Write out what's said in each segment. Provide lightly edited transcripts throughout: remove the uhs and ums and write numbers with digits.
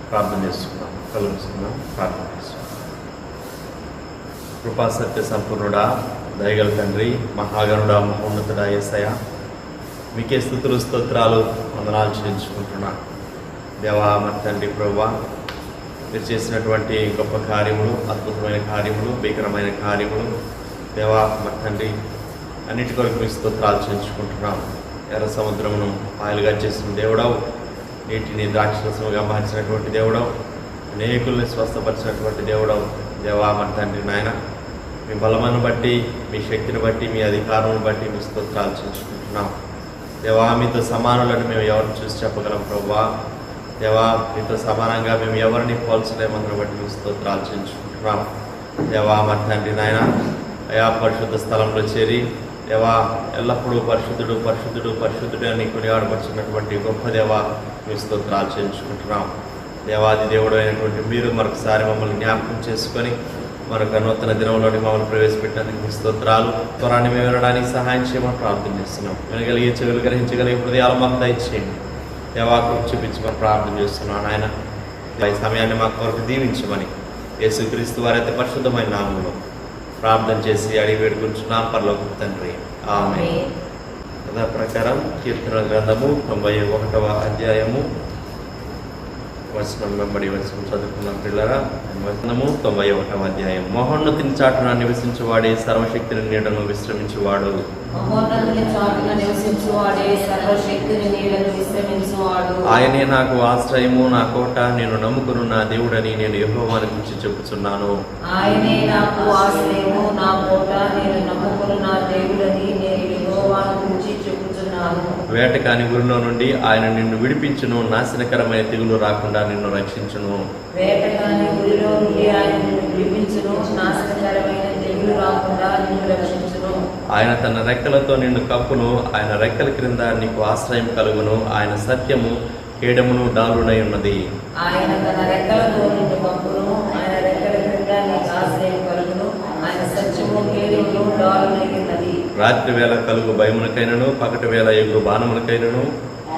ప్రార్థన చేస్తున్నాం. కలుగుతున్నాం, ప్రార్థన చేస్తున్నాం. కృపా సత్య సంపూర్ణుడా, దయగల తండ్రి, మహాగణుడా, మహోన్నతుడా యేసయ్య, మీకే స్తుతులు స్తోత్రాలు వందనాలు చెల్లించుకుంటున్నా. దేవా మరి తండ్రి ప్రభువా, మీరు చేసినటువంటి గొప్ప కార్యములు, అద్భుతమైన కార్యములు, భీకరమైన కార్యములు దేవా మరి తండ్రి అన్నిటి కొరకు మీ స్తోత్రాలు చెల్లించుకుంటున్నాం. ఎర్ర సముద్రమును పాయలుగా చేసిన దేవుడవు, నీటిని ద్రాక్షరసముగా మార్చినటువంటి దేవుడవు, అనేకుల్ని స్వస్థపరిచినటువంటి దేవుడవు. దేవా మరి తండ్రి నాయన, మీ బలమును బట్టి, మీ శక్తిని బట్టి, మీ అధికారమును బట్టి మీ స్తోత్రాలు చెల్లించుకుంటున్నాం. దేవా మీతో సమానులను మేము ఎవరిని చూసి చెప్పగలం ప్రభువా. దేవా మీతో సమానంగా మేము ఎవరిని పోల్చలేమని బట్టి మీ స్తోత్రాలు చెల్లించుకుంటున్నాం. దేవా మరి తండ్రి నాయన, అయా పరిశుద్ధ స్థలంలో చేరి దేవా ఎల్లప్పుడూ పరిశుద్ధుడు పరిశుద్ధుడు పరిశుద్ధుడు అని కొనియాడబడుచున్నటువంటి గొప్ప దేవా మీ స్తోత్రాలు చెల్లించుకుంటున్నాం. దేవాది దేవుడు అయినటువంటి మీరు మరొకసారి మమ్మల్ని జ్ఞాపకం చేసుకొని మరొక నూతన దినంలోని మమ్మల్ని ప్రవేశపెట్టడానికి మీ స్తోత్రాలు. త్వరాన్ని మేము వినడానికి సహాయం చేయమని ప్రార్థన చేస్తున్నాం. వినగలిగే చెవులు గ్రహించగలిగే హృదయాలు మాకు దయచేయండి. దేవాకు చూపించమని ప్రార్థన చేస్తున్నాను. ఆయన ఈ సమయాన్ని మాకు కొరకు దీవించమని యేసుక్రీస్తు వారి అయితే పరిశుద్ధమైన నామములో ప్రార్థన చేసి అడిగి వేడుకుంటున్నాం పరలోకపు తండ్రి, ఆమేన్. యథా ప్రకారం కీర్తన గ్రంథము 91వ అధ్యాయము వచనం వెంబడి వచనం చదువుకున్నాం పిల్లరా. వచనము 91వ అధ్యాయం. మహోన్నతిని చాటున నివసించువాడే, సర్వశక్తిని నీడను విశ్రమించువాడు. ఆయనే నాకు ఆశ్రయము, నా కోట, నేను నమ్ముకును నా దేవుడని నేను యెహోవాను గురించి చెప్పుచున్నాను. ఆయనే నాకు ఆశ్రయము, నా కోట, నేను నమ్ముకును నా దేవుడని నేను యెహోవాను గురించి చెప్పుచున్నాను. వేటకాని ఊరిలో నుండి ఆయన నిన్ను విడిపించును, నాశనకరమైన తెగులు రాకుండా నిన్ను రక్షించును. వేటకాని ఊరిలో నుండి ఆయన నిన్ను విడిపించును, నాశనకరమైన తెగులు రాకుండా నిన్ను రక్షించును. ఆయన తన రెక్కలతో నిన్ను కప్పును, ఆయన రెక్కల క్రింద నీకు ఆశ్రయం కలుగును. ఆయన సత్యము కేడమును డాలునై ఉన్నది. ఆయన తన రెక్కలతో నిన్ను కప్పును, ఆయన రెక్కల క్రింద నీకు ఆశ్రయం కలుగును. ఆయన సత్యము కేడమును డాలునై ఉన్నది. రాత్రి వేళ కలుగు భయమునకైనను, పగటి వేళ ఎగురు బాణమునకైనను,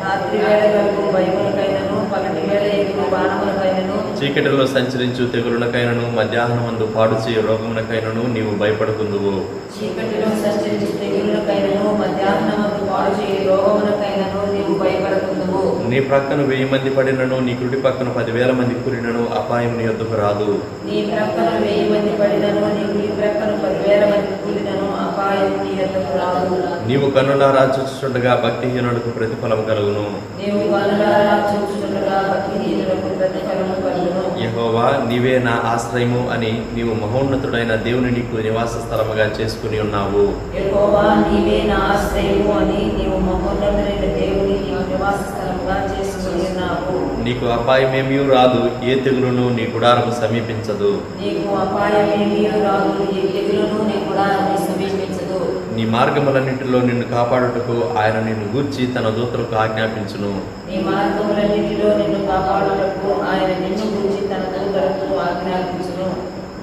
రాత్రి వేళ కలుగు భయమునకైనను, పగటి వేళ ఎగురు బాణమునకైనను, చీకటిలో సంచరించు తెగులునకైనను, మధ్యాహ్నమందు పాడు చేయు రోగమునకైనను నీవు భయపడుకుందువు. చీకటిలో సంచరించు తెగులునకైనను, మధ్యాహ్నమందు పాడు చేయు రోగమునకైనను నీవు భయపడుకుందువు. నీ ప్రక్కన 1000 మంది పడినను, నీ కుడి పక్కన 10,000 మంది కూలినను అపాయం నీ యొద్దకు రాదు. నీ ప్రక్కన 1000 మంది పడినను, నీ కుడి ప్రక్కన 10,000 మంది కూలినను అపాయం నీ యొద్దకు రాదు. నీవు కన్నులారా చూచుచుండగా భక్తిహీనులకు ప్రతిఫలం కలుగును. నీవు కన్నులారా చూచుచుండగా భక్తిహీనులకు ప్రతిఫలము కలుగును. యెహోవా నీవే నా ఆశ్రయము అని నీవు మహోన్నతుడైన దేవుని నీకు నివాస స్థలముగా చేసుకుని ఉన్నావు. యెహోవా నీవే నా ఆశ్రయము అని నీవు మహోన్నతుడైన దేవుని నీకు నివాస స్థలముగా చేసుకుని ఉన్నావు. నీకు అపాయమేమీ రాదు, ఏ తెగులును నీ గుడారము సమీపించదు. నీకు అపాయమేమీ రాదు, ఏ తెగులును నీ గుడారము సమీపించదు. నీ మార్గములన్నిటిలో నిన్ను కాపాడుటకు ఆయన నిన్ను గూర్చి తన దూతలకు ఆజ్ఞాపించును. నీ మార్గములన్నిటిలో నిన్ను కాపాడుటకు ఆయన నిన్ను గురించి తన దూతలకు ఆజ్ఞాపించును.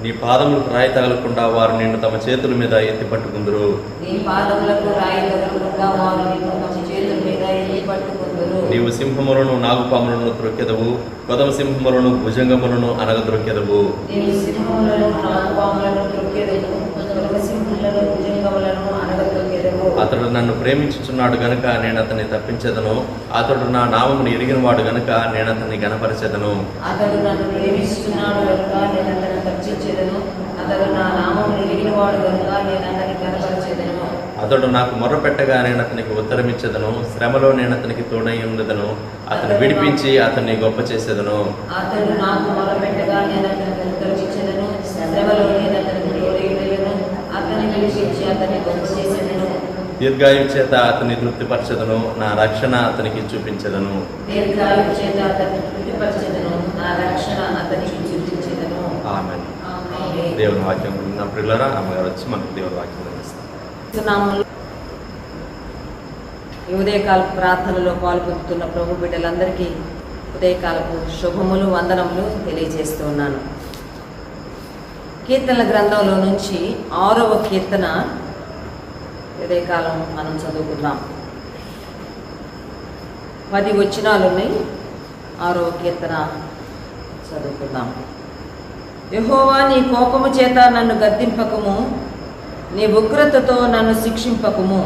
నీ పాదములకు రాయి తగలకుండా వారు నిన్ను తమ చేతుల మీద ఎత్తి పట్టుకుందురు. నీ పాదములకు రాయి తగలకుండా వారు నిన్ను తమ చేతుల మీద ఎత్తి పట్టుకుందురు. నీవు సింహములను, నాగుపాములను త్రొక్కెదవు, కొదమ సింహములను, భుజంగములను అనగద్రొక్కెదవు. నీవు సింహములను, నాగుపాములను త్రొక్కెదవు, కొదమ సింహములను, భుజంగములను అనగద్రొక్కెదవు. అతడు నన్ను ప్రేమించుచున్నాడు గనుక నేను అతన్ని తప్పించెదను. అతడు నా నామమును ఎరిగిన వాడు గనుక నేను అతన్ని గణపరచెదను. అతడు నన్ను ప్రేమిస్తున్నాడు కనుక నేను అతన్ని తప్పించెదను. అతడు నా నామమును ఎరిగిన వాడు కనుక నేను అతన్ని గణపరచెదను. అతడు నాకు మొర్రపెట్టగా నేను అతనికి ఉత్తరమిచ్చేదను. శ్రమలో నేను అతనికి తోడై ఉండదను. అతను విడిపించి అతన్ని గొప్ప చేసేదను. అతడు నాకు మొరపెట్టగా నేను అతనికి ఉత్తరమిచ్చెదను. శ్రమలో నేను అతనికి తోడై ఉండెదను. అతన్ని విడిపించి అతన్ని గొప్ప చేసేదను. దీర్ఘాయువు చేత అతన్ని తృప్తిపరచెదను. నా రక్షణ అతనికి చూపించెదను. దీర్ఘాయువు చేత అతన్ని తృప్తిపరచెదను. నా రక్షణ అతనికి చూపించెదను. ఆమేన్. ఆమేన్. దేవుని వాక్యం విన్న ప్రియులారా, అమ్మగారు వచ్చి మనకు దేవుని వాక్యం అందిస్తారు. ఈ ఉదయకాలపు ప్రార్థనలో పాల్గొంటున్న ప్రభు బిడ్డలందరికీ ఉదయకాలపు శుభములు, వందనములు తెలియజేస్తూ ఉన్నాను. కీర్తనల గ్రంథంలో నుంచి 6వ కీర్తన ఉదయకాలం మనం చదువుకుందాం. 10 వచనాలు ఉన్నాయి. 6వ కీర్తన చదువుకుందాం. యెహోవా, నీ కోపము చేత నన్ను గద్దింపకము, నీ ఉగ్రతతో నన్ను శిక్షింపకము.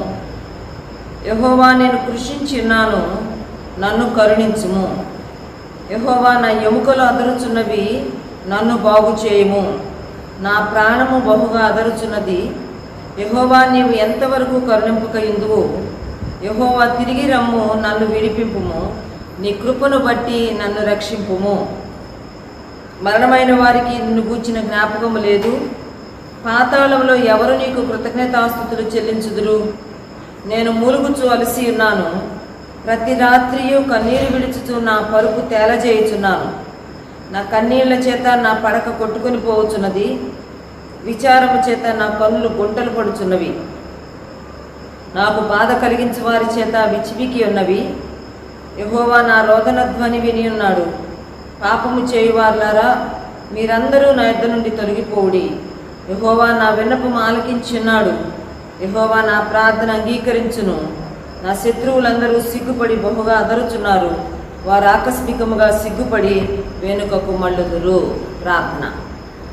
యెహోవా, నేను కృషించున్నాను, నన్ను కరుణించుము. యెహోవా, నా ఎముకలు అదరుచున్నవి, నన్ను బాగు చేయుము. నా ప్రాణము బహుగా అదరుచున్నది. యెహోవా, నీవు ఎంతవరకు కరుణింపకయుందువు? యెహోవా, తిరిగి రమ్ము, నన్ను విడిపింపుము. నీ కృపను బట్టి నన్ను రక్షింపుము. మరణమైన వారికి నిన్ను గూర్చిన జ్ఞాపకము లేదు. పాతాళంలో ఎవరు నీకు కృతజ్ఞతాస్తుతులు చెల్లించుదురు? నేను మూలుగుచు అలసి ఉన్నాను. ప్రతి రాత్రియు కన్నీరు విడుచుచు నా పరుపు తేలజేయుచున్నాను. నా కన్నీళ్ల చేత నా పడక కొట్టుకుని పోవచ్చున్నది. విచారము చేత నా కన్నులు గుంటలు పడుచున్నవి. నాకు బాధ కలిగించు వారి చేత విచ్చివికి ఉన్నవి. యెహోవా, నా రోదన ధ్వని విని ఉన్నాడు. పాపము చేయువారులారా, మీరందరూ నా యొద్ద నుండి తొలగిపోవుడి. యెహోవా నా విన్నపము ఆలకించున్నాడు. యెహోవా నా ప్రార్థన అంగీకరించును. నా శత్రువులందరూ సిగ్గుపడి బహుగా అదరుచున్నారు. వారు ఆకస్మికముగా సిగ్గుపడి వెనుకకు మళ్ళుదురు. ప్రార్థన.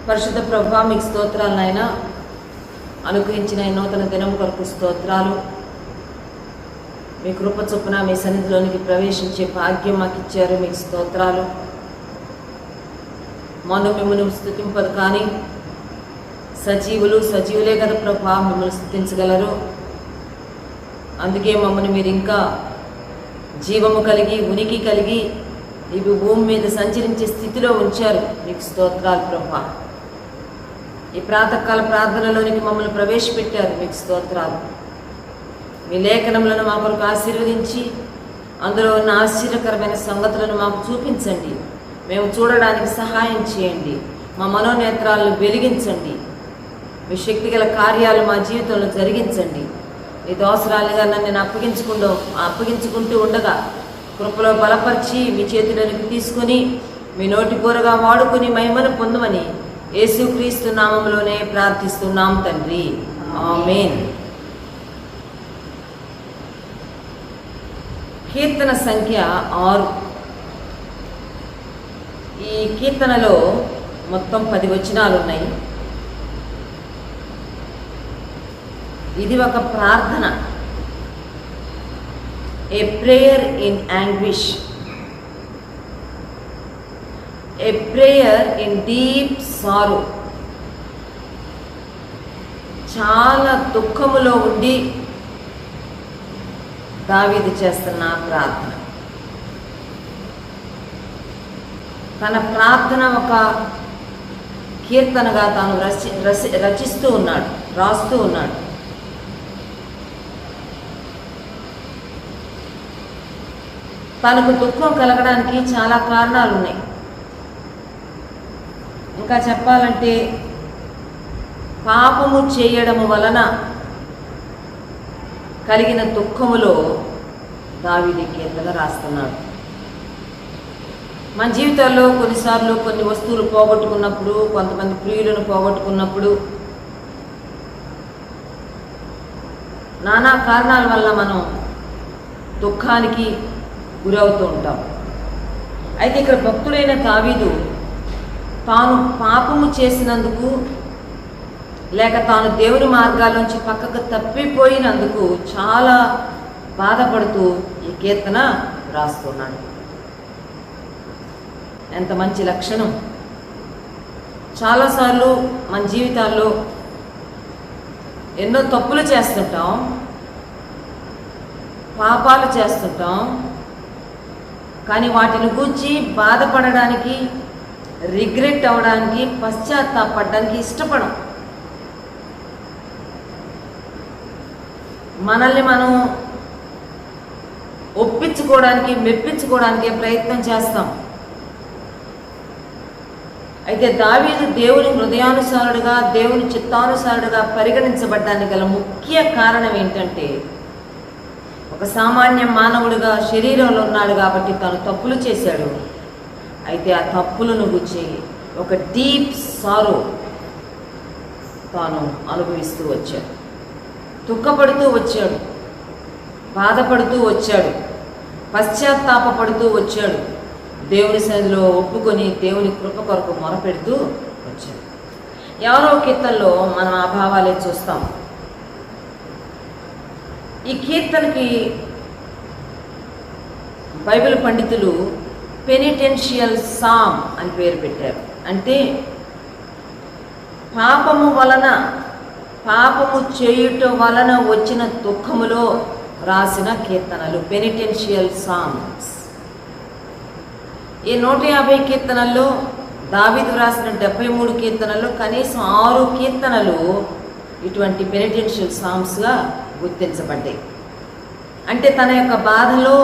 పరిశుద్ధ ప్రభువా, మీకు స్తోత్రాలు నాయన. అనుగ్రహించిన ఈ నూతన దినం కొరకు స్తోత్రాలు. మీ కృప చొప్పున మీ సన్నిధిలోనికి ప్రవేశించే భాగ్యం మాకు ఇచ్చారు. మీకు స్తోత్రాలు. మనం మిమ్మల్ని స్తుతింపదు కానీ సజీవులే కదా ప్రభా, మిమ్మల్ని స్తుతించగలరు. అందుకే మమ్మల్ని మీరు ఇంకా జీవము కలిగి ఉనికి కలిగి ఇవి భూమి మీద సంచరించే స్థితిలో ఉంచారు. మీకు స్తోత్రాలు ప్రభా. ఈ ప్రాతకాల ప్రార్థనలోనికి మమ్మల్ని ప్రవేశపెట్టారు. మీకు స్తోత్రాలు. మీ లేఖనములను మా కొరకు ఆశీర్వదించి అందులో ఉన్న ఆశ్చర్యకరమైన సంగతులను మాకు చూపించండి. మేము చూడడానికి సహాయం చేయండి. మా మనోనేత్రాలను వెలిగించండి. మీ శక్తిగల కార్యాలు మా జీవితంలో జరిగించండి. మీ దోసరాలుగా నన్ను నేను అప్పగించుకుంటూ ఉండగా కృపలో బలపరిచి మీ చేతిలోనికి తీసుకొని మీ నోటి కూరగా వాడుకొని మహిమను పొందమని యేసుక్రీస్తు నామములోనే ప్రార్థిస్తున్నాం తండ్రి. ఆమేన్. కీర్తన సంఖ్య 6. ఈ కీర్తనలో మొత్తం 10 వచనాలు ఉన్నాయి. ఇది ఒక ప్రార్థన. A prayer in anguish, a prayer in deep sorrow. చాలా దుఃఖములో ఉండి దావీదు చేస్తున్న ప్రార్థన. తన ప్రార్థన ఒక కీర్తనగా తాను రచిస్తూ ఉన్నాడు, రాస్తూ ఉన్నాడు. తనకు దుఃఖం కలగడానికి చాలా కారణాలు ఉన్నాయి. ఇంకా చెప్పాలంటే పాపము చేయడము వలన కలిగిన దుఃఖములో దావీదు కీర్తన రాస్తున్నాడు. మన జీవితాల్లో కొన్నిసార్లు కొన్ని వస్తువులు పోగొట్టుకున్నప్పుడు, కొంతమంది ప్రియులను పోగొట్టుకున్నప్పుడు, నానా కారణాల వల్ల మనం దుఃఖానికి గురవుతూ ఉంటాం. అయితే ఇక్కడ భక్తుడైన దావీదు తాను పాపము చేసినందుకు లేక తాను దేవుని మార్గాల్లోంచి పక్కకు తప్పిపోయినందుకు చాలా బాధపడుతూ ఈ కీర్తన రాస్తున్నాడు. ఎంత మంచి లక్షణం. చాలాసార్లు మన జీవితాల్లో ఎన్నో తప్పులు చేస్తుంటాం, పాపాలు చేస్తుంటాం. కానీ వాటిని గురించి బాధపడడానికి, రిగ్రెట్ అవ్వడానికి, పశ్చాత్తాపడడానికి ఇష్టపడం. మనల్ని మనం ఒప్పించుకోవడానికి, మెప్పించుకోవడానికి ప్రయత్నం చేస్తాం. అయితే దావీదు దేవుని హృదయానుసారుడుగా, దేవుని చిత్తానుసారుడుగా పరిగణించబడ్డానికి గల ముఖ్య కారణం ఏంటంటే, ఒక సామాన్య మానవుడిగా శరీరంలో ఉన్నాడు కాబట్టి తను తప్పులు చేశాడు. అయితే ఆ తప్పులను గురించి ఒక డీప్ సారో తాను అనుభవిస్తూ వచ్చాడు, దుఃఖపడుతూ వచ్చాడు, బాధపడుతూ వచ్చాడు, పశ్చాత్తాపడుతూ వచ్చాడు. దేవుని సన్నిధిలో ఒప్పుకొని దేవుని కృప కొరకు మొరపెడుతూ వచ్చాడు. 6వ కీర్తనలో మనం ఆ భావాలే చూస్తాం. ఈ కీర్తనకి బైబిల్ పండితులు పెనిటెన్షియల్ సామ్ అని పేరు పెట్టారు. అంటే పాపము చేయుట వలన వచ్చిన దుఃఖములో రాసిన కీర్తనలు పెనిటెన్షియల్ సామ్స్. ఈ 150 కీర్తనల్లో దావీదు రాసిన 73 కీర్తనల్లో కనీసం 6 కీర్తనలు ఇటువంటి పెనిటెన్షియల్ సామ్స్గా గుర్తించబడ్డాయి. అంటే తన యొక్క బాధలో,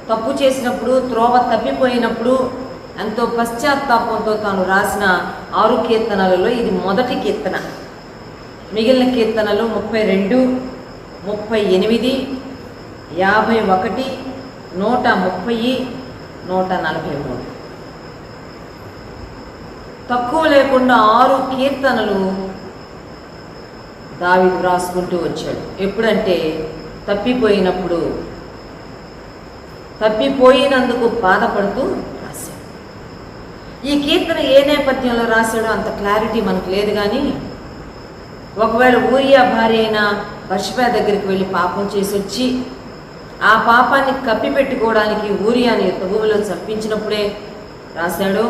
తప్పు చేసినప్పుడు, త్రోవ తప్పిపోయినప్పుడు ఎంతో పశ్చాత్తాపంతో తాను రాసిన 6 కీర్తనలలో ఇది మొదటి కీర్తన. మిగిలిన కీర్తనలు 32, 38, 51, 130, 143. తక్కువ లేకుండా 6 కీర్తనలు దావీదు రాసుకుంటూ వచ్చాడు. ఎప్పుడంటే తప్పిపోయినందుకు బాధపడుతూ రాశాడు. ఈ కీర్తన ఏ నేపథ్యంలో రాశాడో అంత క్లారిటీ మనకు లేదు. కానీ ఒకవేళ ఊరియా భార్య అయిన బత్షెబా దగ్గరికి వెళ్ళి పాపం చేసి వచ్చి ఆ పాపాన్ని కప్పిపెట్టుకోవడానికి ఊరియాని యుద్ధభూమిలో చంపించినప్పుడే రాశాడు,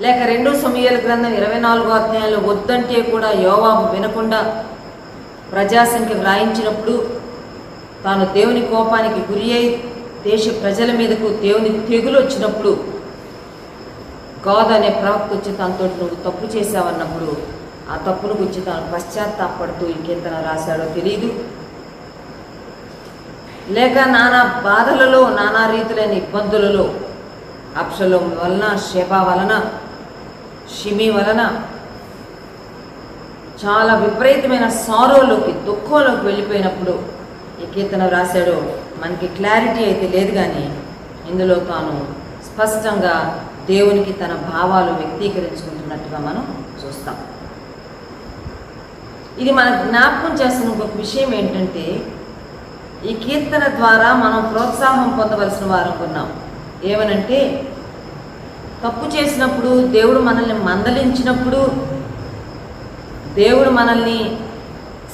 లేక 2 సమూయేలు గ్రంథం 24వ అధ్యాయంలో వద్దంటే కూడా యోవాబు వినకుండా ప్రజాసంఖ్య వ్రాయించినప్పుడు తాను దేవుని కోపానికి గురి అయి దేశ ప్రజల మీదకు దేవుని తెగులు వచ్చినప్పుడు గాద్ అనే ప్రవక్త వచ్చి తనతో నువ్వు తప్పు చేశావన్నప్పుడు ఆ తప్పును గురించి తాను పశ్చాత్తాపడుతూ ఈ కీర్తన రాశాడో తెలియదు. లేక నానా బాధలలో, నానా రీతులైన ఇబ్బందులలో అబ్షలోం వలన, షెబా వలన, షిమీ వలన చాలా విపరీతమైన సారోలోకి, దుఃఖంలోకి వెళ్ళిపోయినప్పుడు ఈ కీర్తన రాశాడో మనకి క్లారిటీ అయితే లేదు. కానీ ఇందులో తాను స్పష్టంగా దేవునికి తన భావాలు వ్యక్తీకరించుకుంటున్నట్టుగా మనం చూస్తాం. ఇది మన జ్ఞాపకం చేస్తున్న ఇంకొక విషయం ఏంటంటే, ఈ కీర్తన ద్వారా మనం ప్రోత్సాహం పొందవలసిన వారు ఉన్నాం. ఏమనంటే, తప్పు చేసినప్పుడు, దేవుడు మనల్ని మందలించినప్పుడు, దేవుడు మనల్ని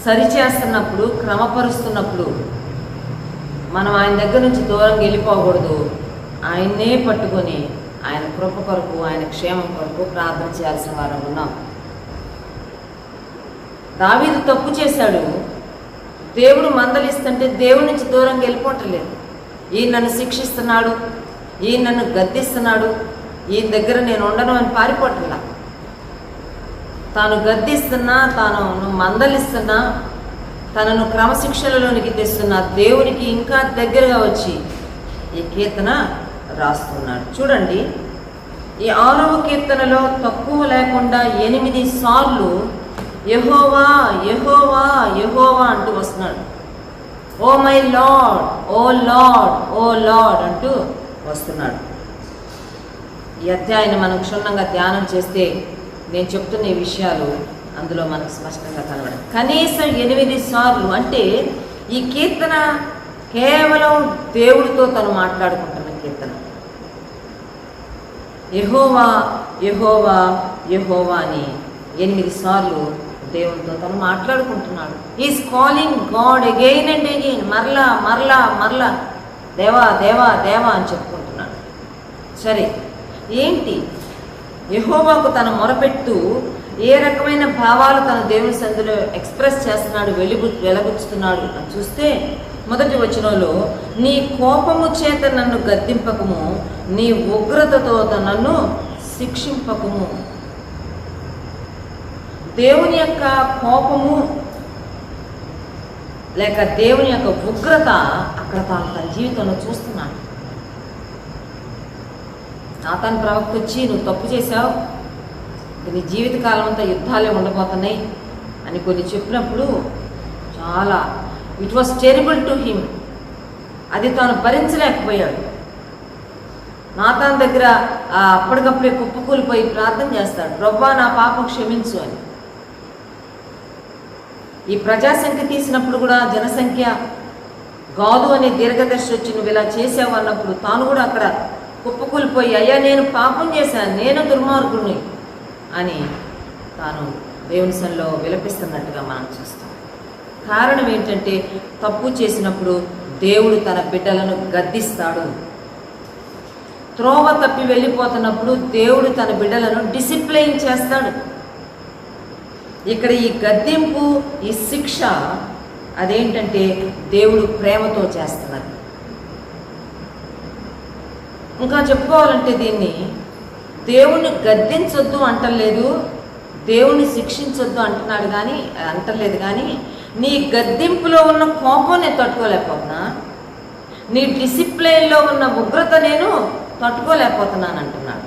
సరిచేస్తున్నప్పుడు, క్రమపరుస్తున్నప్పుడు మనం ఆయన దగ్గర నుంచి దూరంగా వెళ్ళిపోకూడదు. ఆయన్నే పట్టుకొని ఆయన కృప కొరకు, ఆయన క్షేమం కొరకు ప్రార్థన చేయాల్సిన వారు ఉన్నాం. దావీదు తప్పు చేశాడు, దేవుడు మందలిస్తుంటే దేవుడి నుంచి దూరంగా వెళ్ళిపోవట్లేదు. ఈయన నన్ను శిక్షిస్తున్నాడు, ఈయన నన్ను గద్దిస్తున్నాడు, ఈయన దగ్గర నేను ఉండను అని పారిపోవట్లా. తాను గద్దిస్తున్నా, తాను మందలిస్తున్నా, తనను క్రమశిక్షణలోనికి తెస్తున్నా దేవునికి ఇంకా దగ్గరగా వచ్చి ఈ కీర్తన రాస్తున్నాడు. చూడండి, ఈ 6వ కీర్తనలో తక్కువ లేకుండా 8 సార్లు యెహోవా యెహోవా యెహోవా అంటూ వస్తున్నాడు. Oh my lord, oh lord, oh lord అంటూ వస్తున్నాడు. ఈ అధ్యాయాన్ని మనం క్షుణ్ణంగా ధ్యానం చేస్తే నేను చెప్తున్న ఈ విషయాలు అందులో మనకు స్పష్టంగా కనబడాలి. కనీసం 8 సార్లు. అంటే ఈ కీర్తన కేవలం దేవుడితో తను మాట్లాడుకుంటున్న కీర్తన. యెహోవా యెహోవా యెహోవా అని 8 సార్లు దేవునితో తను మాట్లాడుకుంటున్నాడు. Is calling God again and again. మరలా మరలా మరలా దేవా దేవా దేవా అని చెప్పుకుంటున్నాడు. సరే, ఏంటి యెహోవాకు తన మొరపెడుతూ ఏ రకమైన భావాలు తన దేవుని సన్నిధిలో ఎక్స్ప్రెస్ చేస్తున్నాడు, వెలబుచ్చుతున్నాడు అని చూస్తే, మొదటి వచనంలో నీ కోపము చేత నన్ను గద్దింపకము, నీ ఉగ్రతతో నన్ను శిక్షింపకము. దేవుని యొక్క కోపము లేక దేవుని యొక్క ఉగ్రత అక్కడ తాను తన జీవితంలో చూస్తున్నాడు. నాతాను ప్రవక్త వచ్చి నువ్వు తప్పు చేశావు, నీ జీవితకాలం అంతా యుద్ధాలే ఉండబోతున్నాయి అని కొన్ని చెప్పినప్పుడు చాలా it was terrible to him. అది తాను భరించలేకపోయాడు. నాతాను దగ్గర అప్పటికప్పుడే కుప్పకూలిపోయి ప్రార్థన చేస్తాడు, ప్రభువా నా పాపం క్షమించు అని. ఈ ప్రజాసంఖ్య తీసినప్పుడు కూడా జనసంఖ్య గాదు అనే దీర్ఘదర్శి వచ్చి నువ్వు ఇలా చేసావు అన్నప్పుడు తాను కూడా అక్కడ కుప్పకూలిపోయి, అయ్యా నేను పాపం చేశాను, నేను దుర్మార్గుడిని అని తాను దేవుని సన్నిధిలో విలపిస్తున్నట్టుగా మనం చూస్తాం. కారణం ఏంటంటే తప్పు చేసినప్పుడు దేవుడు తన బిడ్డలను గద్దిస్తాడు. త్రోవ తప్పి వెళ్ళిపోతున్నప్పుడు దేవుడు తన బిడ్డలను డిసిప్లైన్ చేస్తాడు. ఇక్కడ ఈ గద్దింపు, ఈ శిక్ష అదేంటంటే దేవుడు ప్రేమతో చేస్తున్నారు. ఇంకా చెప్పుకోవాలంటే దీన్ని దేవుణ్ణి గద్దించొద్దు అంటలేదు, దేవుణ్ణి శిక్షించొద్దు అంటలేదు కానీ నీ గద్దింపులో ఉన్న కోపం నేను తట్టుకోలేకపోతున్నా, నీ డిసిప్లైన్లో ఉన్న ఉగ్రత నేను తట్టుకోలేకపోతున్నాను అంటున్నాడు.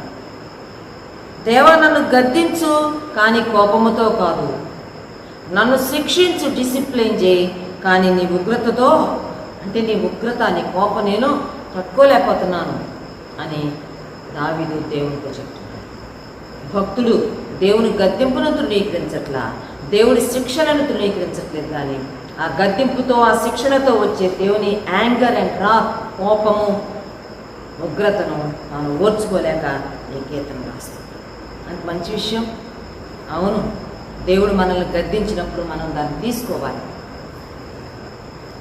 దేవా నన్ను గద్దించు, కానీ కోపముతో కాదు, నన్ను శిక్షించు, డిసిప్లైన్ చేయి, కానీ నీ ఉగ్రతతో, అంటే నీ ఉగ్రత, నీ కోపం నేను తట్టుకోలేకపోతున్నాను అని దావీదు దేవునితో చెప్తున్నాడు. భక్తుడు దేవుని గద్దింపును తృణీకరించట్లా, దేవుడి శిక్షలను తృణీకరించట్లేదు, కానీ ఆ గద్దింపుతో, ఆ శిక్షణతో వచ్చే దేవుని యాంగర్ అండ్ రాత్, కోపము, ఉగ్రతను తాను ఓర్చుకోలేక ఈ కీర్తన రాస్తాడు. అంత మంచి విషయం. అవును, దేవుడు మనల్ని గద్దించినప్పుడు మనం దాన్ని తీసుకోవాలి.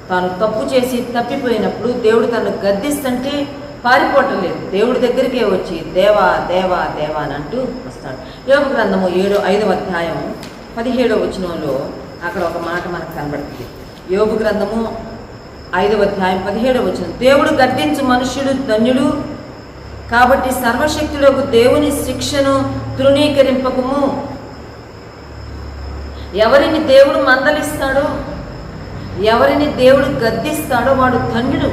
తాను తప్పు చేసి తప్పిపోయినప్పుడు దేవుడు తను గద్దిస్తుంటే పారిపోవటం లేదు, దేవుడి దగ్గరికే వచ్చి దేవా దేవా దేవా అని అంటూ వస్తాడు. యోబు గ్రంథము 5వ అధ్యాయం 17వ వచనంలో అక్కడ ఒక మాట మనకు కనబడుతుంది. యోబు గ్రంథము 5వ అధ్యాయం 17వ వచనం, దేవుడు గద్దించు మనుష్యుడు ధన్యుడు, కాబట్టి సర్వశక్తులకు దేవుని శిక్షను తృణీకరింపకము. ఎవరిని దేవుడు మందలిస్తాడో, ఎవరిని దేవుడు గద్దిస్తాడో వాడు ధన్యుడు.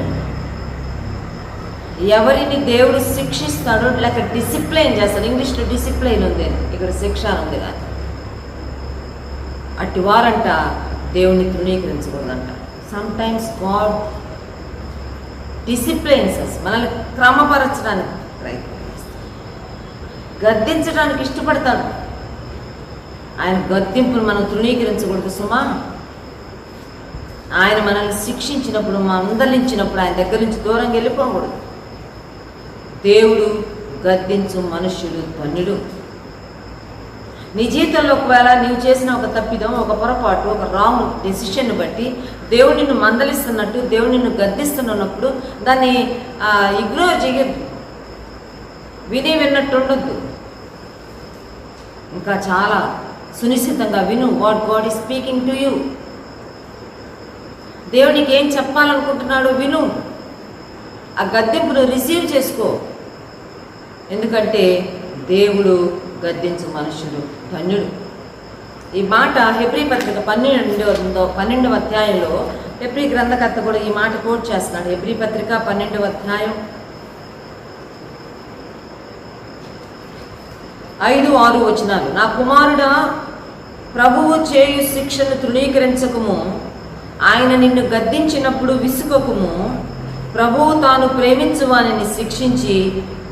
ఎవరిని దేవుడు శిక్షిస్తాడో, లేక డిసిప్లైన్ చేస్తాడు, ఇంగ్లీష్లో డిసిప్లైన్ ఉంది, ఇక్కడ శిక్ష ఉంది కానీ, అట్టి వారంట దేవుణ్ణి తృణీకరించకూడదంట. సమ్టైమ్స్ గాడ్ డిసిప్లైన్స్ అస్, మనల్ని క్రమపరచడానికి ప్రయత్నం చేస్తాడు, గద్దించడానికి ఇష్టపడతాడు. ఆయన గద్దింపును మనం తృణీకరించకూడదు సుమా. ఆయన మనల్ని శిక్షించినప్పుడు, మందలించినప్పుడు ఆయన దగ్గర నుంచి దూరంగా వెళ్ళిపోకూడదు. దేవుడు గద్దించు మనుష్యుడు ధన్యుడు. నీ జీవితంలో ఒకవేళ నీవు చేసిన ఒక తప్పిదం, ఒక పొరపాటు, ఒక రాంగ్ డెసిషన్ని బట్టి దేవుడు నిన్ను మందలిస్తున్నట్టు, దేవుడు నిన్ను గద్దిస్తున్నప్పుడు దాన్ని ఇగ్నోర్ చేయొద్దు, విన్నట్టు ఉండొద్దు. ఇంకా చాలా సునిశ్చితంగా విను. What God is speaking to you. దేవునికి ఏం చెప్పాలనుకుంటున్నాడు విను. ఆ గద్దింపును రిసీవ్ చేసుకో. ఎందుకంటే దేవుడు గద్దించు మనుషుడు ధన్యుడు. ఈ మాట హెబ్రీ పత్రిక 12వ అధ్యాయంలో హెబ్రీ గ్రంథకర్త కూడా ఈ మాట కోట్ చేస్తున్నాడు. హెబ్రీ పత్రిక 12వ అధ్యాయం 5-6 వచనాలు. నా కుమారుడా, ప్రభువు చేయు శిక్షను తృణీకరించకము, ఆయన నిన్ను గద్దించినప్పుడు విసుకకుము. ప్రభువు తాను ప్రేమించు వానిని శిక్షించి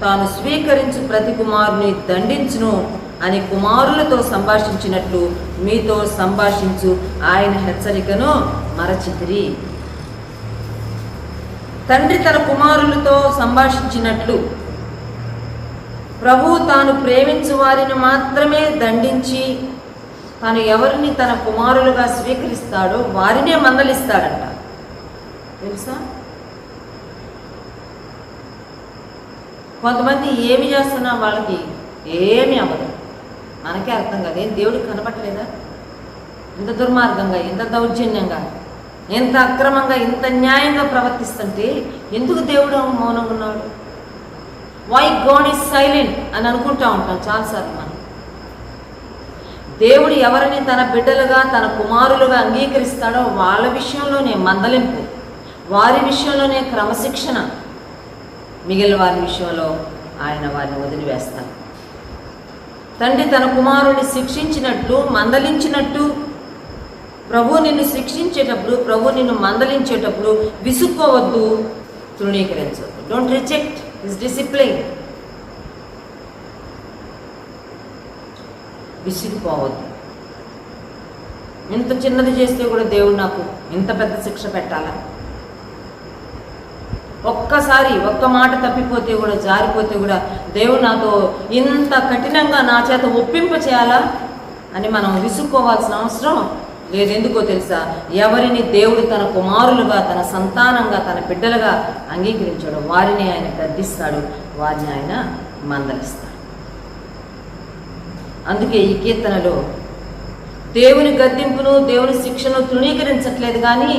తాను స్వీకరించు ప్రతి కుమారుని దండించును అని కుమారులతో సంభాషించినట్లు మీతో సంభాషించు ఆయన హెచ్చరికను మరచితిరి. తండ్రి తన కుమారులతో సంభాషించినట్లు ప్రభువు తాను ప్రేమించు వారిని మాత్రమే దండించి తాను ఎవరిని తన కుమారులుగా స్వీకరిస్తాడో వారినే మందలిస్తాడంట. తెలుసా? కొంతమంది ఏమి చేస్తున్నా వాళ్ళకి ఏమీ అవ్వదు, మనకే అర్థం కాదు. ఏం దేవుడికి కనబట్టలేదా? ఇంత దుర్మార్గంగా, ఇంత దౌర్జన్యంగా, ఎంత అక్రమంగా, ఇంత న్యాయంగా ప్రవర్తిస్తుంటే ఎందుకు దేవుడు మౌనంగా ఉన్నాడు? వై గాడ్ ఈజ్ సైలెంట్ అని అనుకుంటా ఉంటాం చాలాసార్లు మనం. దేవుడు ఎవరిని తన బిడ్డలుగా, తన కుమారులుగా అంగీకరిస్తాడో వాళ్ళ విషయంలోనే మందలింపు, వారి విషయంలోనే క్రమశిక్షణ, మిగిలిన వారి విషయంలో ఆయన వారిని వదిలివేస్తాడు. తండ్రి తన కుమారుని శిక్షించినట్లు, మందలించినట్టు, ప్రభు నిన్ను శిక్షించేటప్పుడు, ప్రభు నిన్ను మందలించేటప్పుడు విసుక్కోవద్దు, తృణీకరించవద్దు. Don't reject his discipline. విసిగిపోవద్దు. ఇంత చిన్నది చేస్తే కూడా దేవుడు నాకు ఇంత పెద్ద శిక్ష పెట్టాలా? ఒక్కసారి ఒక్క మాట తప్పిపోతే కూడా, జారిపోతే కూడా దేవుడు నాతో ఇంత కఠినంగా నా చేత ఒప్పింప చేయాలా అని మనం విసుక్కోవాల్సిన అవసరం లేదు. ఎందుకో తెలుసా? ఎవరిని దేవుడు తన కుమారులుగా, తన సంతానంగా, తన బిడ్డలుగా అంగీకరించాడు వారిని ఆయన గద్దిస్తాడు, వారిని ఆయన మందలిస్తాడు. అందుకే ఈ కీర్తనలో దేవుని గద్దింపును, దేవుని శిక్షను తృణీకరించట్లేదు, కానీ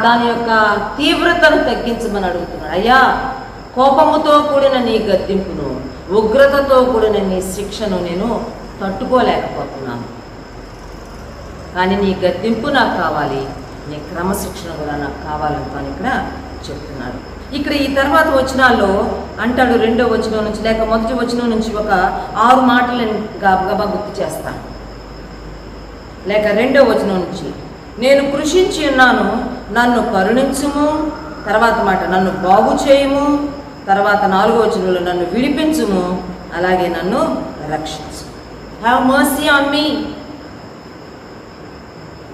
దాని యొక్క తీవ్రతను తగ్గించమని అడుగుతున్నాడు. అయ్యా, కోపముతో కూడిన నీ గద్దింపును, ఉగ్రతతో కూడిన నీ శిక్షను నేను తట్టుకోలేకపోతున్నాను, కానీ నీ గద్దింపు నాకు కావాలి, నీ క్రమశిక్షణ కూడా నాకు కావాలని తాను ఇక్కడ చెప్తున్నాడు. ఇక్కడ ఈ తర్వాత వచనాల్లో అంటాడు, 2వ వచనం నుంచి లేక 1వ వచనం నుంచి ఒక 6 మాటలు నేను గబగబా గుర్తు చేస్తాను. లేక 2వ వచనం నుంచి, నేను కృషించి ఉన్నాను, నన్ను కరుణించుము. తర్వాత మాట, నన్ను బాగు చేయుము. తర్వాత 4వ వచనంలో, నన్ను విడిపించుము, అలాగే నన్ను రక్షించు. Have mercy on me.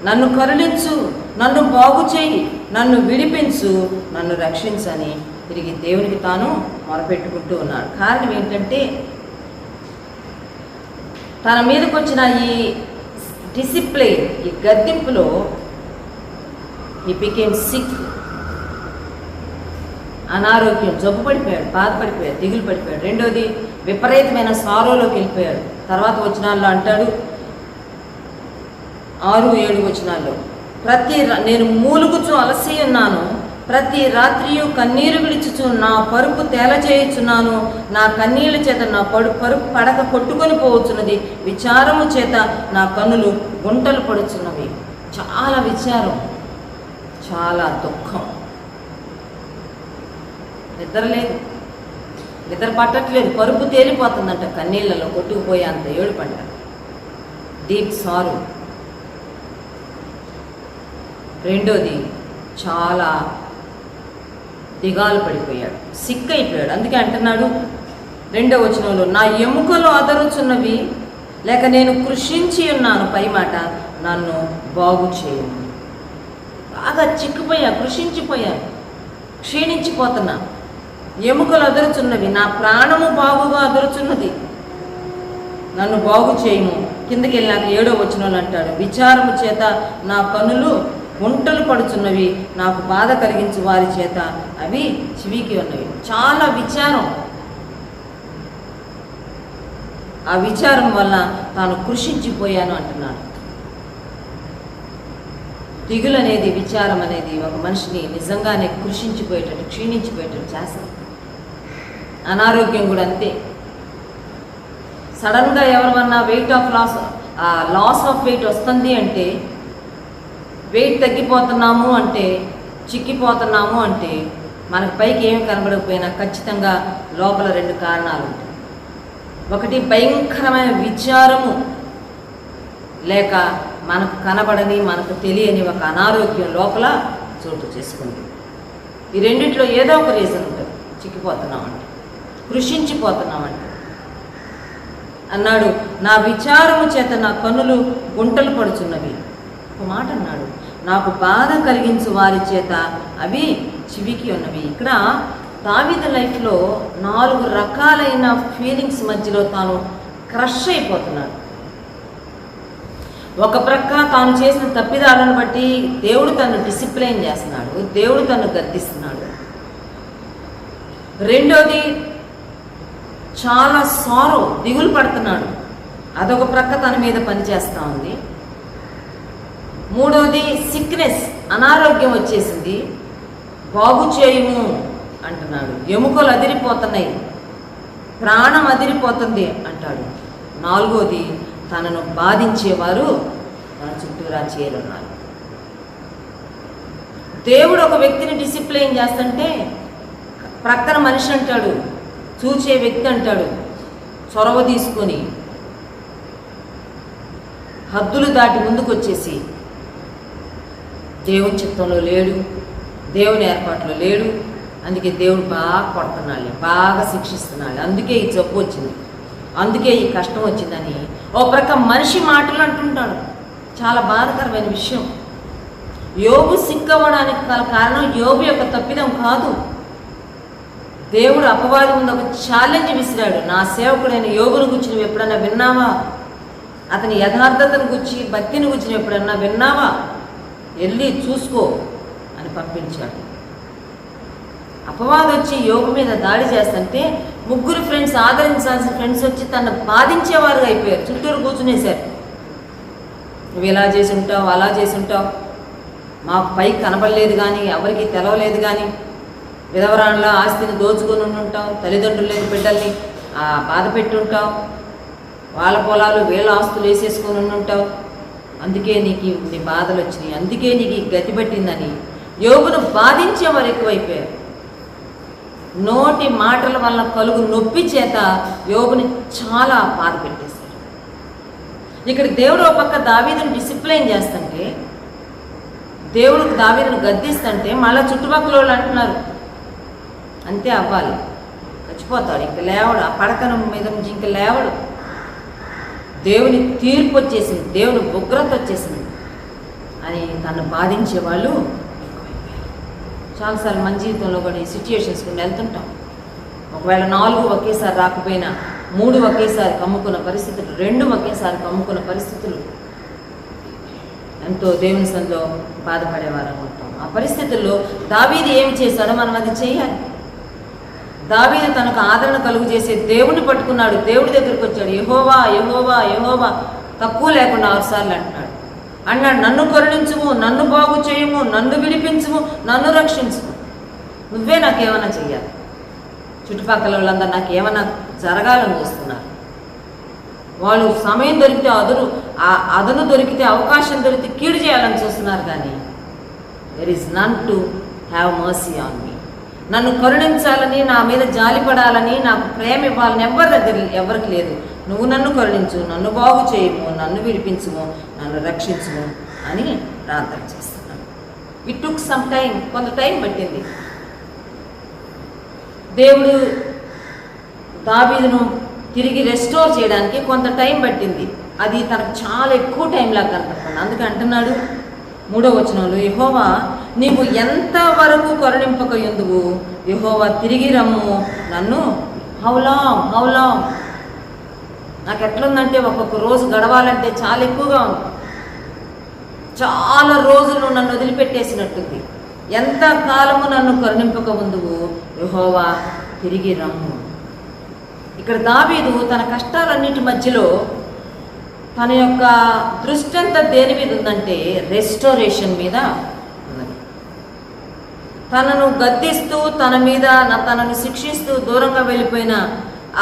నన్ను కరుణించు, నన్ను బాగు చేయి, నన్ను విడిపించు, నన్ను రక్షించని తిరిగి దేవునికి తాను మొరపెట్టుకుంటూ ఉన్నాడు. కారణం ఏంటంటే, తన మీదకి వచ్చిన ఈ డిసిప్లిన్, ఈ గద్దింపులో ఈ బికేమ్ సిక్, అనారోగ్యం, జబ్బు పడిపోయాడు, బాధపడిపోయాడు, దిగులు పడిపోయాడు. 2వది విపరీతమైన సారోలోకి వెళ్ళిపోయాడు. తర్వాత వచనాల్లో అంటాడు, 6, 7 వచనాల్లో, నేను మూలుగుచు అలసి ఉన్నాను, ప్రతి రాత్రియు కన్నీరు విడిచుచు నా పరుపు తేలచేయుచున్నాను, నా కన్నీళ్ళ చేత నా పరుపు పడక కొట్టుకొని పోవచ్చున్నది, విచారము చేత నా కన్నులు గుంటలు పడుచున్నవి. చాలా విచారం, చాలా దుఃఖం, నిద్ర లేదు, నిద్ర పట్టట్లేదు, పరుపు తేలిపోతుందంట, కన్నీళ్ళలో కొట్టుకుపోయే అంత ఏడుపంట, డీప్ సారు. 2వది చాలా దిగాలు పడిపోయాడు, సిక్ అయిపోయాడు. అందుకే అంటున్నాడు 2వ వచనంలో, నా ఎముకలు అదరుచున్నవి, లేక నేను కృషించి ఉన్నాను, పై మాట, నన్ను బాగు చేయు. బాగా చిక్కిపోయా, కృషించిపోయాను, క్షీణించిపోతున్నా, ఎముకలు అదరుచున్నవి, నా ప్రాణము బాగుగా అదరుచున్నది, నన్ను బాగు చేయము. కిందకి వెళ్ళాక 7వ వచనంలో అంటాడు, విచారము చేత నా కన్నులు గుంటలు పడుచున్నవి, నాకు బాధ కలిగించు వారి చేత అవి చివికి ఉన్నవి. చాలా విచారం, ఆ విచారం వల్ల తాను కృషించిపోయాను అంటున్నాడు. దిగులు అనేది, విచారం అనేది ఒక మనిషిని నిజంగానే కృషించిపోయేటట్టు, క్షీణించిపోయేటట్టు చేస్తుంది. అనారోగ్యం కూడా అంతే. సడన్గా ఎవరివన్నా లాస్ ఆఫ్ వెయిట్ వస్తుంది అంటే, వెయిట్ తగ్గిపోతున్నాము అంటే, చిక్కిపోతున్నాము అంటే, మనకు పైకి ఏమి కనబడకపోయినా ఖచ్చితంగా లోపల 2 కారణాలు ఉంటాయి. ఒకటి భయంకరమైన విచారము, లేక మనకు కనబడని, మనకు తెలియని ఒక అనారోగ్యం లోపల చోటు చేసుకుంది. ఈ రెండిట్లో ఏదో ఒక రీజన్ ఉంటుంది. చిక్కిపోతున్నామంటే, కృషించిపోతున్నామంటే. అన్నాడు, నా విచారము చేత నా కన్నులు గుంటలు పడుచున్నవి. ఒక మాట అన్నాడు, నాకు బాధ కలిగించు వారి చేత అవి చివికి ఉన్నవి. ఇక్కడ దావీదు లైఫ్లో 4 రకాలైన ఫీలింగ్స్ మధ్యలో తాను క్రష్ అయిపోతున్నాడు. ఒక ప్రక్క తాను చేసిన తప్పిదాలను బట్టి దేవుడు తను డిసిప్లైన్ చేస్తున్నాడు, దేవుడు తను గద్దిస్తున్నాడు. 2వది చాలా సారో, దిగులు పడుతున్నాడు, అదొక ప్రక్క తన మీద పనిచేస్తూ ఉంది. 3వది సిక్నెస్, అనారోగ్యం వచ్చేసింది, బాగు చేయుము అంటున్నాడు. ఎముకలు అదిరిపోతున్నాయి, ప్రాణం అదిరిపోతుంది అంటాడు. 4వది తనను బాధించేవారు తన చుట్టూరా చేరున్నారు. దేవుడు ఒక వ్యక్తిని డిసిప్లైన్ చేస్తుంటే ప్రక్కన మనిషి అంటాడు, చూచే వ్యక్తి అంటాడు, చొరవ తీసుకొని హద్దులు దాటి ముందుకు వచ్చేసి దేవుని చిత్తంలో లేడు, దేవుని ఏర్పాట్లో లేడు, అందుకే దేవుడు బాగా కొడుతున్నాడు, బాగా శిక్షిస్తున్నాడు, అందుకే ఈ జబ్బు వచ్చింది, అందుకే ఈ కష్టం వచ్చిందని ఓ ప్రక్క మనిషి మాటలు అంటుంటాడు. చాలా బాధాకరమైన విషయం. యోబు సిక్కవ్వడానికి కారణం యోబు యొక్క తప్పిదం కాదు, దేవుడు అపవాది ముందు ఒక ఛాలెంజ్ విసిరాడు. నా సేవకుడైన యోబును గురించి నువ్వు ఎప్పుడన్నా విన్నావా? అతని యథార్థతను గురించి, భక్తిని గురించి నువ్వు ఎప్పుడన్నా విన్నావా? వెళ్ళి చూసుకో అని పంపించాడు. అపవాది వచ్చి యోబు మీద దాడి చేస్తుంటే ముగ్గురు ఫ్రెండ్స్, ఆదరించాల్సిన ఫ్రెండ్స్ వచ్చి తను బాధించేవారుగా అయిపోయారు. చుట్టూరు కూర్చునేశారు. నువ్వు ఇలా చేసి ఉంటావు, అలా చేసి ఉంటావు, మాకు పైకి కనబడలేదు కానీ, ఎవరికి తెలవలేదు కానీ, విధవరాళ్ళ ఆస్తిని దోచుకొని ఉంటావు, తల్లిదండ్రులు లేని బిడ్డల్ని బాధ పెట్టి ఉంటావు, వాళ్ళ పొలాలు వీళ్ళ ఆస్తులు వేసేసుకొని ఉంటావు, అందుకే నీకు నీ బాధలు వచ్చినాయి, అందుకే నీకు ఈ గతి పట్టిందని యోబును బాధించేవారు ఎక్కువైపోయారు. నోటి మాటల వల్ల కలుగు నొప్పి చేత యోబుని చాలా బాధ పెట్టేశారు. ఇక్కడ దేవుడు ఒక పక్క దావీదును డిసిప్లైన్ చేస్తుంటే, దేవుడు దావీదును గద్దిస్తుంటే, మళ్ళీ చుట్టుపక్కల వాళ్ళు అంటున్నారు అంతే అవ్వాలి, చచ్చిపోతాడు, ఇంక లేవడు, ఆ పడకన మీద నుంచి ఇంక లేవడు, దేవుని తీర్పు వచ్చేసింది, దేవుని ఉగ్రత వచ్చేసింది అని తను బాధించేవాళ్ళు ఎక్కువైపోయారు. చాలాసార్లు మన జీవితంలో కూడా ఈ సిచ్యుయేషన్స్ కొన్ని వెళ్తుంటాం. ఒకవేళ 4 ఒకేసారి రాకపోయినా 3 ఒకేసారి కమ్ముకున్న పరిస్థితులు, 2 ఒకేసారి కమ్ముకున్న పరిస్థితులు ఎంతో దేవుని సందులో బాధపడేవారు అనుకుంటాం. ఆ పరిస్థితుల్లో దావీదు ఏమి చేశాడో మనం అది చేయాలి. దావీదు తనకు ఆదరణ కలుగు చేసే దేవుడిని పట్టుకున్నాడు. దేవుడి దగ్గరికి వచ్చాడు. యెహోవా యెహోవా యెహోవా తక్కువ లేకుండా 6 సార్లు అన్నాడు, నన్ను కరుణించుము, నన్ను బాగు చేయము, నన్ను విడిపించుము, నన్ను రక్షించుము, నువ్వే నాకేమైనా చెయ్యాలి. చుట్టుపక్కల వాళ్ళందరూ నాకేమైనా జరగాలని చూస్తున్నారు. వాళ్ళు సమయం దొరికితే అదను దొరికితే, అవకాశం దొరికితే కీడు చేయాలని చూస్తున్నారు. కానీ there is none to have mercy on me. నన్ను కరుణించాలని, నా మీద జాలిపడాలని, నాకు ప్రేమ ఇవ్వాలని ఎవరికి లేదు. నువ్వు నన్ను కరుణించు, నన్ను బాగు చేయము, నన్ను విడిపించుము, నన్ను రక్షించుము అని ప్రార్థన చేస్తున్నాను. ఇట్ టుక్ సమ్ టైం, కొంత టైం పట్టింది. దేవుడు దావీదును తిరిగి రెస్టోర్ చేయడానికి కొంత టైం పట్టింది. అది తనకు చాలా ఎక్కువ టైం లాగా కనపడుతుంది. అందుకే అంటున్నాడు 3వ వచనంలో, యెహోవా నీవు ఎంతవరకు కరుణింపక ఎందుకు, యెహోవా తిరిగి రమ్ము నన్ను. హౌ లాంగ్ నాకు ఎట్లుందంటే, ఒక్కొక్క రోజు గడవాలంటే చాలా ఎక్కువగా ఉంది. చాలా రోజులు నన్ను వదిలిపెట్టేసినట్టుంది. ఎంత కాలము నన్ను కరుణింపక ముందువు, యెహోవా తిరిగి రమ్ము. ఇక్కడ దావీదు తన కష్టాలన్నిటి మధ్యలో తన యొక్క దృష్టి అంతా దేని మీద ఉందంటే రెస్టోరేషన్ మీద ఉన్నది. తనను గద్దిస్తూ, తనను శిక్షిస్తూ దూరంగా వెళ్ళిపోయిన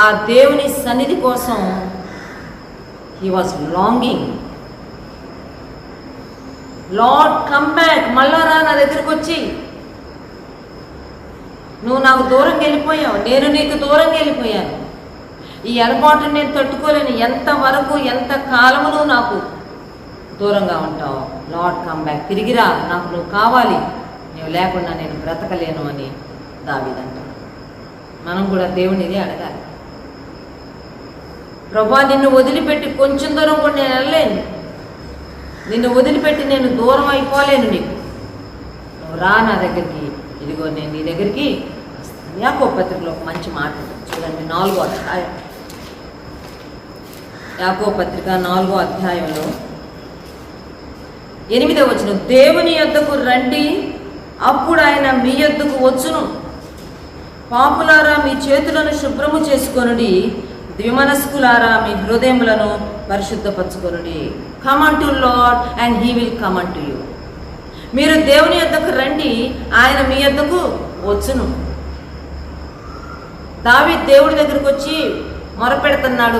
ఆ దేవుని సన్నిధి కోసం he was longing. Lord come back, మళ్ళా రా నా దగ్గరికి వచ్చి, నువ్వు నాకు దూరంగా వెళ్ళిపోయావు, నేను నీకు దూరంగా వెళ్ళిపోయాను, ఈ ఎడబాటును నేను తట్టుకోలేను, ఎంతవరకు ఎంత కాలము నువ్వు నాకు దూరంగా ఉంటావు. లార్డ్ కమ్ బ్యాక్, తిరిగిరా, నాకు నువ్వు కావాలి, నువ్వు లేకుండా నేను బ్రతకలేను అని దావీదు అంటాడు. మనం కూడా దేవుని ఇది అడగాలి. ప్రభువా నిన్ను వదిలిపెట్టి కొంచెం దూరం కూడా నేను వెళ్ళలేను, నిన్ను వదిలిపెట్టి నేను దూరం అయిపోలేను, నీకు నువ్వు రా నా దగ్గరికి, ఇదిగో నేను నీ దగ్గరికి వస్తాను. యాకోబు పత్రికలో ఒక మంచి మాట చూడండి, 4వ అధ్యాయం. యాకోబు పత్రిక 4వ అధ్యాయంలో 8వ వచనం, దేవుని యొద్దకు రండి, అప్పుడు ఆయన మీ యొద్దకు వచ్చును. పాపులారా మీ చేతులను శుభ్రము చేసుకొనుడి, ద్విమనస్కులారా మీ హృదయములను పరిశుద్ధపరచుకొనుడి. Come unto Lord and he will come unto you. మీరు దేవుని యొద్దకు రండి, ఆయన మీ యొద్దకు వచ్చును. దావీదు దేవుడి దగ్గరకు వచ్చి మొరపెడుతున్నాడు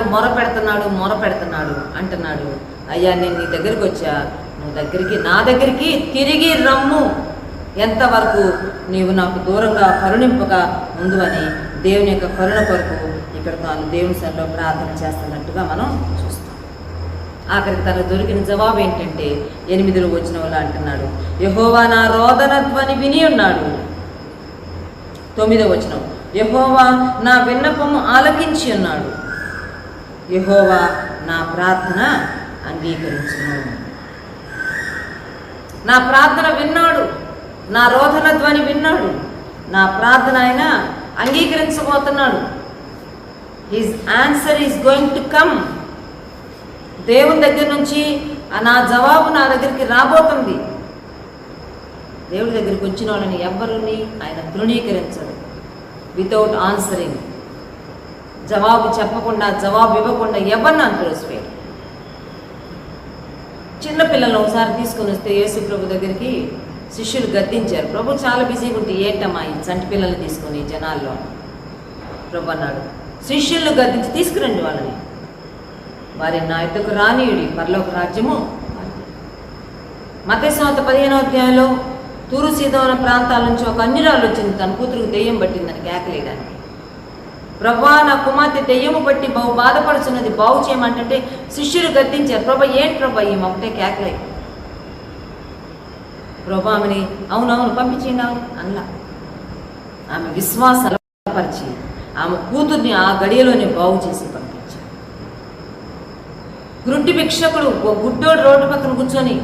అంటున్నాడు, అయ్యా నేను నీ దగ్గరికి వచ్చా, నువ్వు నా దగ్గరికి తిరిగి రమ్ము, ఎంతవరకు నీవు నాకు దూరంగా కరుణింపక ముందు అని దేవుని యొక్క కరుణ కొరకు ఇక్కడ తాను దేవుని సన్నిధిలో ప్రార్థన చేస్తున్నట్టుగా మనం చూస్తాం. ఆఖరికి తనకు దొరికిన జవాబు ఏంటంటే 8వ వచనంలో అంటున్నాడు, యెహోవా నా రోదన ధ్వని విని ఉన్నాడు. 9వ వచనం, యెహోవా నా విన్నపము ఆలకించి ఉన్నాడు, యెహోవా నా ప్రార్థన అంగీకరించును. నా ప్రార్థన విన్నాడు, నా రోదన ధ్వని విన్నాడు, నా ప్రార్థన ఆయన అంగీకరించబోతున్నాడు. His answer is going to come. దేవుని దగ్గర నుంచి నా జవాబు నా దగ్గరికి రాబోతుంది. దేవుడి దగ్గరికి వచ్చిన వాళ్ళని ఎవ్వరిని ఆయన తృణీకరించడు. వితౌట్ ఆన్సరింగ్, జవాబు చెప్పకుండా, జవాబు ఇవ్వకుండా ఎవరిని అంతరోసిపోయాడు. చిన్నపిల్లలను ఒకసారి తీసుకొని వస్తే యేసు ప్రభు దగ్గరికి శిష్యులు గద్దించారు. ప్రభు చాలా బిజీగా ఉంటే ఏంటమ్మా ఈ చంటి పిల్లల్ని తీసుకొని జనాల్లో. ప్రభు అన్నాడు, శిష్యులను గద్దించి తీసుకురండి వాళ్ళని, వారిని నా యొద్దకు రానీయుడి, పరలోక రాజ్యము. మత్తయి సువార్త 15వ అధ్యాయంలో తూరు సీదోన ప్రాంతాల నుంచి ఒక అన్యురాలు వచ్చింది, తన కూతురుకు దెయ్యం పట్టిందని కేకలేయడానికి. ప్రభా నా కుమార్తె దెయ్యము పట్టి బహు బాధపడుతున్నది, బాగు చేయమంటే శిష్యులు గద్దించారు. ప్రభా ఏంటి ప్రభా ఈ ఒకటే కేకలే. ప్రభా ఆమెని అవునవును పంపించేయండి అలా. ఆమె విశ్వాసాలు పరిచి ఆమె కూతుర్ని ఆ గడియలోనే బాగు చేసి పంపించారు. గుడ్డి భిక్షకుడు ఓ గుడ్డోడు రోడ్డు పక్కన కూర్చొని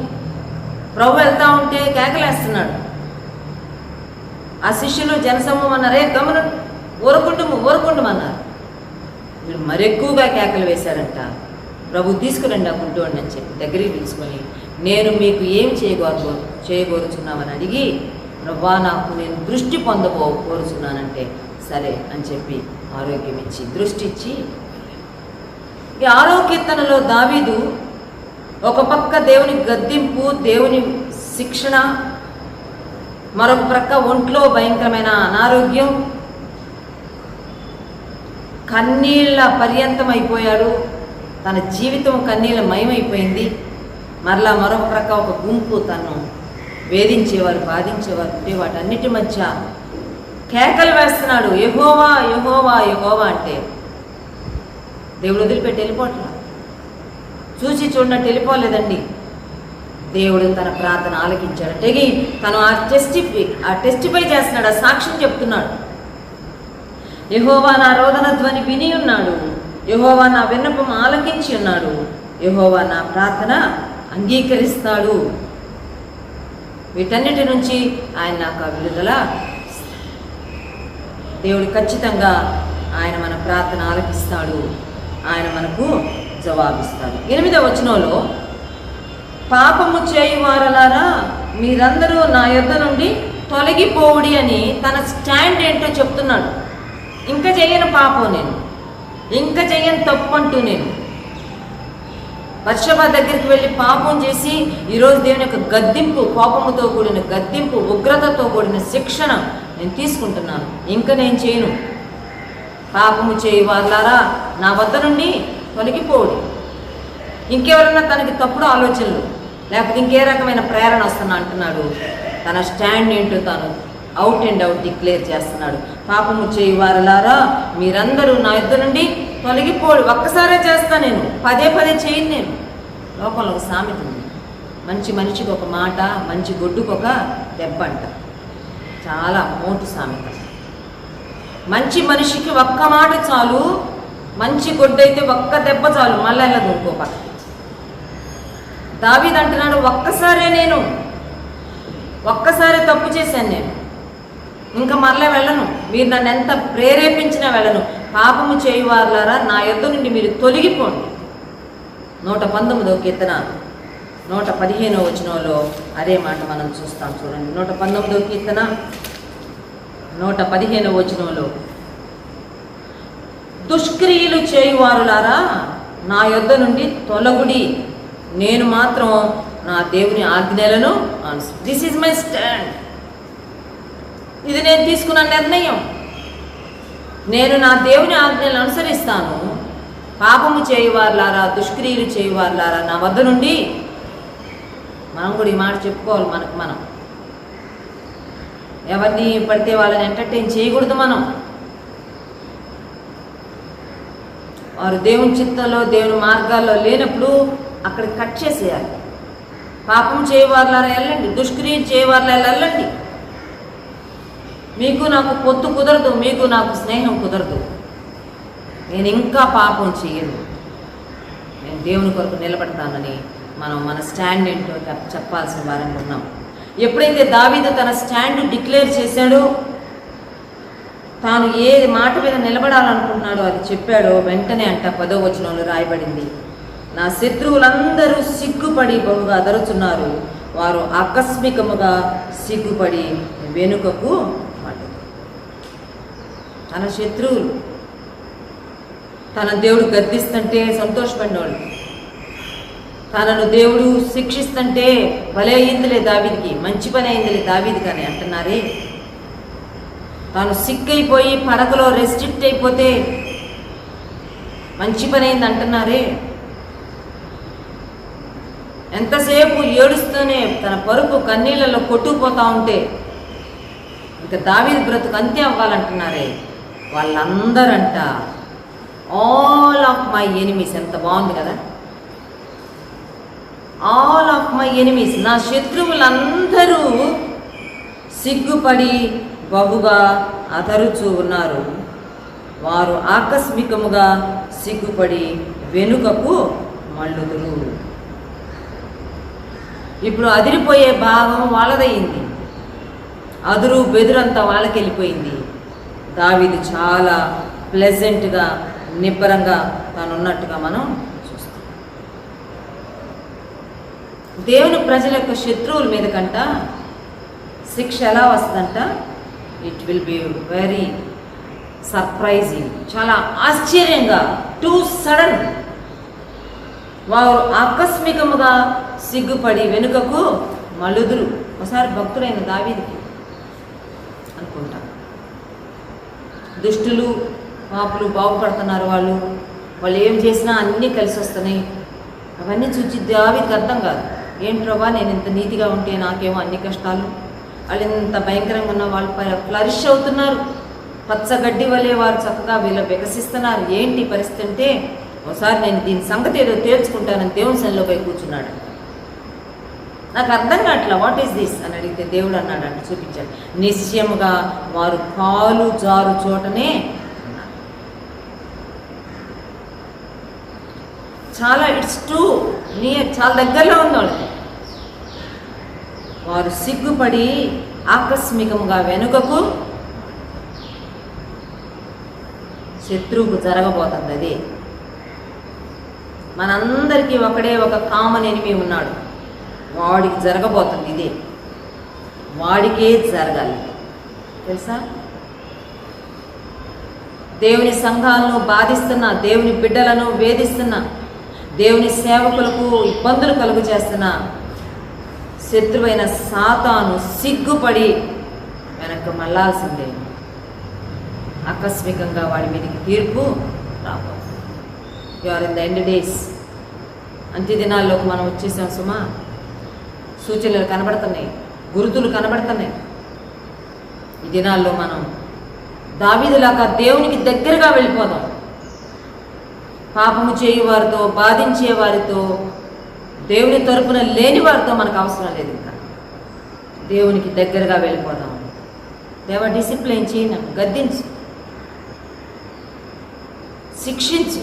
ప్రభు వెళ్తా ఉంటే కేకలేస్తున్నాడు. ఆ శిష్యులు జనసమూహం అన్నారే గమనం ఊరకుండమన్నారు. వీడు మరెక్కువగా కేకలు వేశారంట. ప్రభు తీసుకురండి ఆ గుడ్డోడిని అని చెప్పి దగ్గరికి తీసుకొని, నేను మీకు ఏం చేయగోరుచున్నామని అడిగి, ప్రభా నాకు నేను దృష్టి కోరుచున్నానంటే సరే అని చెప్పి ఆరోగ్యం ఇచ్చి దృష్టి ఇచ్చి. ఈ 6వ కీర్తనలో దావీదు ఒక పక్క దేవుని గద్దింపు, దేవుని శిక్షణ, మరొక ప్రక్క ఒంట్లో భయంకరమైన అనారోగ్యం, కన్నీళ్ళ పర్యంతం అయిపోయాడు, తన జీవితం కన్నీళ్ళ మయమైపోయింది. మరలా మరొక ప్రక్క ఒక గుంపు తను వేధించేవారు, బాధించేవారు ఉంటే వాటన్నిటి మధ్య కేకలు వేస్తున్నాడు, యెహోవా యెహోవా యెహోవా అంటే. దేవుడు వదిలిపెట్టి వెళ్ళిపోవట్లా, చూసి చూడనట్టు వెళ్ళిపోలేదండి. దేవుడు తన ప్రార్థన ఆలకించాడు. తెగి తను ఆ టెస్టిఫై చేస్తున్నాడు, ఆ సాక్ష్యం చెప్తున్నాడు. యెహోవా నా రోదన ధ్వని విని ఉన్నాడు, యెహోవా నా విన్నపం ఆలకించి ఉన్నాడు, యెహోవా నా ప్రార్థన అంగీకరిస్తాడు. వీటన్నిటి నుంచి ఆయన నాకు విడుదల. దేవుడు ఖచ్చితంగా ఆయన మన ప్రార్థన ఆలకిస్తాడు, ఆయన మనకు జవాబిస్తాడు. 8వ వచనంలో పాపము చేయువారలారా మీరందరూ నా యొద్ద నుండి తొలగిపోవుడి అని తన స్టాండ్ ఏంటో చెప్తున్నాడు. ఇంకా చెయ్యను పాపం నేను, ఇంకా చెయ్యను తప్పు అంటూ నేను బత్షెబ దగ్గరికి వెళ్ళి పాపం చేసి ఈరోజు దేవుని యొక్క గద్దింపు, కోపముతో కూడిన గద్దింపు, ఉగ్రతతో కూడిన శిక్షణ నేను తీసుకుంటున్నాను. ఇంకా నేను చేయను. పాపము చేయి వాళ్ళారా నా వద్ద నుండి తొలగిపోడు. ఇంకెవరన్నా తనకి తప్పుడు ఆలోచనలు లేకపోతే ఇంకే రకమైన ప్రేరణ వస్తున్నా అంటున్నాడు. తన స్టాండ్ ఏంటో తాను అవుట్ అండ్ అవుట్ డిక్లేర్ చేస్తున్నాడు. పాపము చేయి వారలారా మీరందరూ నా యొద్ద నుండి తొలగిపోడు. ఒక్కసారే చేస్తా నేను, పదే చేయను నేను. లోకంలో ఒక సామెత ఉంది, మంచి మనిషికి ఒక మాట, మంచి గొడ్డుకు ఒక దెబ్బ అంట. చాలా మోటు సామెత. మంచి మనిషికి ఒక్క మాట చాలు, మంచి గొడ్డు అయితే ఒక్క దెబ్బ చాలు, మళ్ళీ వెళ్ళదు ఇంకో పక్కకి. దావీదు అంటున్నాడు, ఒక్కసారే తప్పు చేశాను నేను, ఇంకా మరలా వెళ్ళను. మీరు నన్ను ఎంత ప్రేరేపించినా వెళ్ళను. పాపము చేయువారులారా నా యొద్ద నుండి మీరు తొలగిపోండి. 119వ కీర్తన 115వ వచనంలో అదే మాట మనం చూస్తాం. చూడండి, 119వ కీర్తన 115వ వచనంలో దుష్క్రియలు చేయువారులారా నా యొద్ద నుండి తొలగుడి, నేను మాత్రం నా దేవుని ఆజ్ఞలను దిస్ ఈజ్ మై స్టాండ్. ఇది నేను తీసుకున్న నిర్ణయం. నేను నా దేవుని ఆజ్ఞలను అనుసరిస్తాను. పాపము చేయువారులారా, దుష్క్రియలు చేయువారులారా నా వద్ద నుండి. మనం కూడా ఈ మాట చెప్పుకోవాలి మనకు మనం. ఎవరిని పడితే వాళ్ళని ఎంటర్టైన్ చేయకూడదు మనం. వారు దేవుని చిత్తంలో, దేవుని మార్గాల్లో లేనప్పుడు అక్కడికి కట్ చేసేయాలి. పాపం చేయవారులారా వెళ్ళండి, దుష్క్రియలు చేయవారులారా వెళ్ళండి. మీకు నాకు పొత్తు కుదరదు, మీకు నాకు స్నేహం కుదరదు. నేను ఇంకా పాపం చేయను, నేను దేవుని కొరకు నిలబడతానని మనం మన స్టాండ్ ఏంటో చెప్పాల్సిన వారంగా ఉన్నాం. ఎప్పుడైతే దావీదు తన స్టాండ్ డిక్లేర్ చేశాడో తాను ఏ మాట మీద నిలబడాలనుకుంటున్నాడో అది చెప్పాడో వెంటనే అంట 10వ వచనంలో రాయబడింది, నా శత్రువులందరూ సిగ్గుపడి బహుగా అదరుచున్నారు, వారు ఆకస్మికముగా సిగ్గుపడి వెనుకకు మళ్ళీ. తన శత్రువులు తన దేవుడు గద్దిస్తుంటే సంతోషపడినవాళ్ళు, తనను దేవుడు శిక్షిస్తుంటే భలే అయిందిలే దావీదికి, మంచి పని అయిందిలే దావీది కానీ అంటున్నారే. తాను సిక్కైపోయి పడకలో రెస్ట్రిక్ట్ అయిపోతే మంచి పని అయింది అంటున్నారే. ఎంతసేపు ఏడుస్తూనే తన పరుపు కన్నీళ్ళలో కొట్టుకుపోతూ ఉంటే ఇంకా దావీదు బ్రతుకు అంతే అవ్వాలంటున్నారే. వాళ్ళందరంట ఆల్ ఆఫ్ మై ఎనిమీస్. ఎంత బాగుంది కదా, ఆల్ ఆఫ్ మై ఎనిమీస్, నా శత్రువులందరూ సిగ్గుపడి బహుగా అదరుచూ ఉన్నారు, వారు ఆకస్మికముగా సిగ్గుపడి వెనుకకు మళ్ళుదురు. ఇప్పుడు అదిరిపోయే భాగం వాళ్ళదయ్యింది, అదురు బెదురంతా వాళ్ళకి వెళ్ళిపోయింది. దావీదు చాలా ప్లెజెంట్గా నిబ్బరంగా తానున్నట్టుగా మనం చూస్తాం. దేవుని ప్రజల యొక్క శత్రువుల మీద కంట శిక్ష ఎలా వస్తుందంట, it will be very surprising, చాలా ఆశ్చర్యంగా, టూ సడన్. వారు ఆకస్మికముగా సిగ్గుపడి వెనుకకు మలుదురు. ఒకసారి భక్తుడైన దావీదుకి అనుకుంటా, దుష్టులు పాపులు బాగుపడుతున్నారు, వాళ్ళు ఏం చేసినా అన్నీ కలిసి వస్తున్నాయి. అవన్నీ చూసి దావీదుకి అర్థం కాదు, ఏంటి ప్రభా నేను ఇంత నీతిగా ఉంటే నాకేమో అన్ని కష్టాలు, వాళ్ళు ఇంత భయంకరంగా ఉన్న వాళ్ళు ఫ్లరిష్ అవుతున్నారు, పచ్చగడ్డి వలె వారు చక్కగా వీళ్ళు వికసిస్తున్నారు, ఏంటి పరిస్థితి అంటే ఒకసారి నేను దీని సంగతి ఏదో తేల్చుకుంటానని దేవుని సన్నిధిలో పోయి కూర్చున్నాడు. నాకు అర్థం కావట్లా, వాట్ ఈస్ దిస్ అని అడిగితే దేవుడు అన్నాడంట, చూపించాడు, నిశ్చయముగా వారు కాలు జారు చోటనే ఉన్నారు. చాలా ఇట్స్ టూ నియర్, చాలా దగ్గరలో ఉంది వాళ్ళకి. వారు సిగ్గుపడి ఆకస్మికంగా వెనుకకు, శత్రువుకు జరగబోతుంది అదే. మనందరికీ ఒకడే ఒక కామన్ ఎనిమి ఉన్నాడు, వాడికి జరగబోతుంది ఇదే, వాడికే జరగాలి తెలుసా. దేవుని సంఘాలను బాధిస్తున్న, దేవుని బిడ్డలను వేధిస్తున్న, దేవుని సేవకులకు ఇబ్బందులు కలుగు చేస్తున్న శత్రువైన సాతాను సిగ్గుపడి వెనక్కి మళ్ళాల్సిందే. ఆకస్మికంగా వాడి మీదకి తీర్పు రాబోతుంది. You are in the end days, అంత్య దినాల్లోకి మనం వచ్చేసాం సుమా. సూచనలు కనబడుతున్నాయి, గుర్తులు కనబడుతున్నాయి. ఈ దినాల్లో మనం దావీదులాగా దేవునికి దగ్గరగా వెళ్ళిపోదాం. పాపము చేయు వారితో, బాధించే వారితో, దేవుని తరపున లేని వారితో మనకు అవసరం లేదు. ఇంకా దేవునికి దగ్గరగా వెళ్ళిపోదాం. దేవ డిసిప్లైన్ చేయి, నన్ను గద్దించు, శిక్షించు,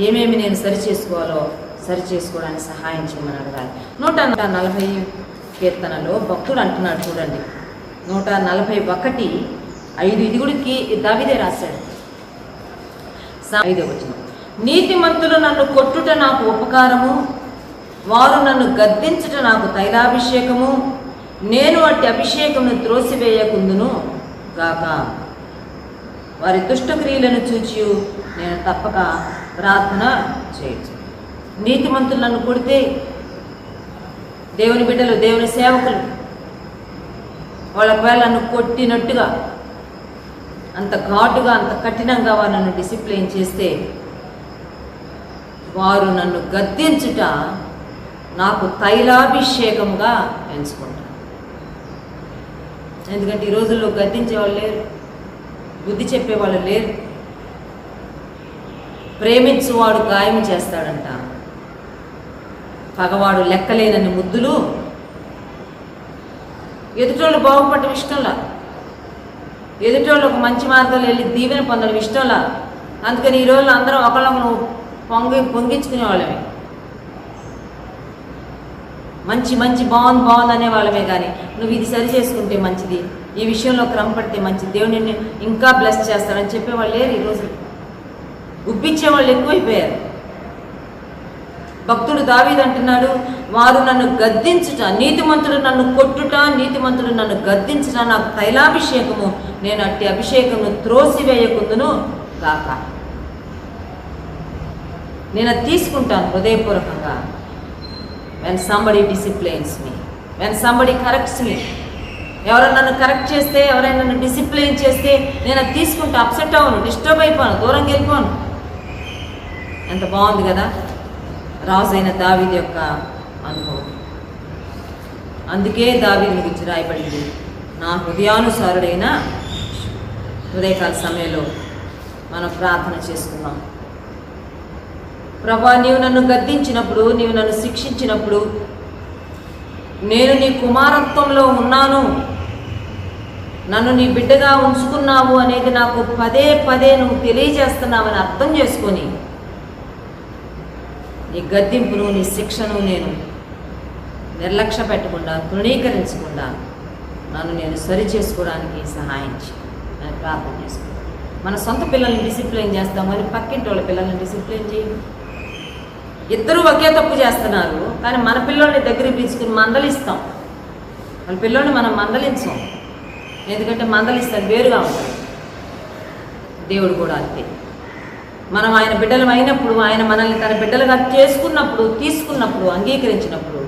ఏమేమి నేను సరి చేసుకోవాలో సరి చేసుకోవడానికి సహాయం చేయమని అడగాలి. 140 కీర్తనలో భక్తుడు అంటున్నాడు చూడండి, 141:5 ఇది కూడా దావీదే రాశాడు. 5వ వచనం, నీతిమంతులు నన్ను కొట్టుట నాకు ఉపకారము, వారు నన్ను గద్దించుట నాకు తైలాభిషేకము, నేను అట్టి అభిషేకమును త్రోసివేయకుందును గాక. వారి దుష్టక్రియలను చూచి నేను తప్పక ప్రార్థన చేయొచ్చు. నీతిమంతులు నన్ను కొడితే, దేవుని బిడ్డలు, దేవుని సేవకులు వాళ్ళ ఒకవేళ నన్ను కొట్టినట్టుగా, అంత ఘాటుగా, అంత కఠినంగా వారు నన్ను డిసిప్లైన్ చేస్తే, వారు నన్ను గద్దించుట నాకు తైలాభిషేకముగా ఎంచుకుంటాను. ఎందుకంటే ఈ రోజుల్లో గద్దించేవాళ్ళు లేరు, బుద్ధి చెప్పేవాళ్ళు లేరు. ప్రేమించువాడు గాయం చేస్తాడంట, పగవాడు లెక్కలేనన్ని ముద్దులు. ఎదుటోళ్ళు బాగుపడటం ఇష్టంలా, ఎదుటోళ్ళు ఒక మంచి మార్గంలో వెళ్ళి దీవెన పొందడం ఇష్టంలా. అందుకని ఈ రోజుల్లో అందరం ఒకళ్ళను పొంగించుకునే వాళ్ళమే, మంచి బాగుంది అనే వాళ్ళమే. కానీ నువ్వు ఇది సరి చేసుకుంటే మంచిది, ఈ విషయంలో క్రమ పడితే మంచి దేవుడిని ఇంకా బ్లెస్ చేస్తారని చెప్పేవాళ్ళు లేరు. ఈరోజు ఉబ్బిచ్చేవాళ్ళు ఎక్కువైపోయారు. భక్తుడు దావీదు అంటున్నాడు, వారు నన్ను గద్దించుట, నీతిమంతుడు నన్ను కొట్టుట, నీతిమంతుడు నన్ను గద్దించుట నాకు తైలాభిషేకము, నేను అట్టి అభిషేకమును త్రోసివేయకుందును గాక. నేను అది తీసుకుంటాను హృదయపూర్వకంగా. When somebody disciplines me, when somebody corrects me, ఎవరైనా నన్ను కరెక్ట్ చేస్తే, ఎవరైనా నన్ను డిసిప్లైన్ చేస్తే నేను అది తీసుకుంటా. అప్సెట్ అవ్వను, డిస్టర్బ్ అయిపోను, దూరంగా వెళ్ళిపోను. ఎంత బాగుంది కదా రాజు అయిన దావీదు యొక్క అనుభవం. అందుకే దావీదు గురించి రాయబడింది, నా హృదయానుసారుడైన. ఉదయకాల సమయంలో మనం ప్రార్థన చేసుకున్నాం. ప్రభా, నీవు నన్ను గద్దించినప్పుడు, నీవు నన్ను శిక్షించినప్పుడు నేను నీ కుమారత్వంలో ఉన్నాను, నన్ను నీ బిడ్డగా ఉంచుకున్నావు అనేది నాకు పదే పదే నువ్వు తెలియజేస్తున్నావని అర్థం చేసుకొని నీ గద్దింపును, నీ శిక్షను నేను నిర్లక్ష్య పెట్టకుండా, తృణీకరించకుండా నన్ను నేను సరి చేసుకోవడానికి సహాయం చేయి అని ప్రార్థన చేసుకున్నాను. మన సొంత పిల్లల్ని డిసిప్లైన్ చేస్తాం, మరి పక్కింటి వాళ్ళ పిల్లల్ని డిసిప్లైన్ చేయము. ఇద్దరూ ఒకే తప్పు చేస్తున్నారు, కానీ మన పిల్లల్ని దగ్గరికి పిలుచుకుని మందలిస్తాం. మన పిల్లల్ని మనం మందలించాం, ఎందుకంటే మందలిస్తాం వేరుగా ఉంటాం. దేవుడు కూడా అంతే. మనం ఆయన బిడ్డలం అయినప్పుడు, ఆయన మనల్ని తన బిడ్డలుగా చేసుకున్నప్పుడు, తీసుకున్నప్పుడు, అంగీకరించినప్పుడు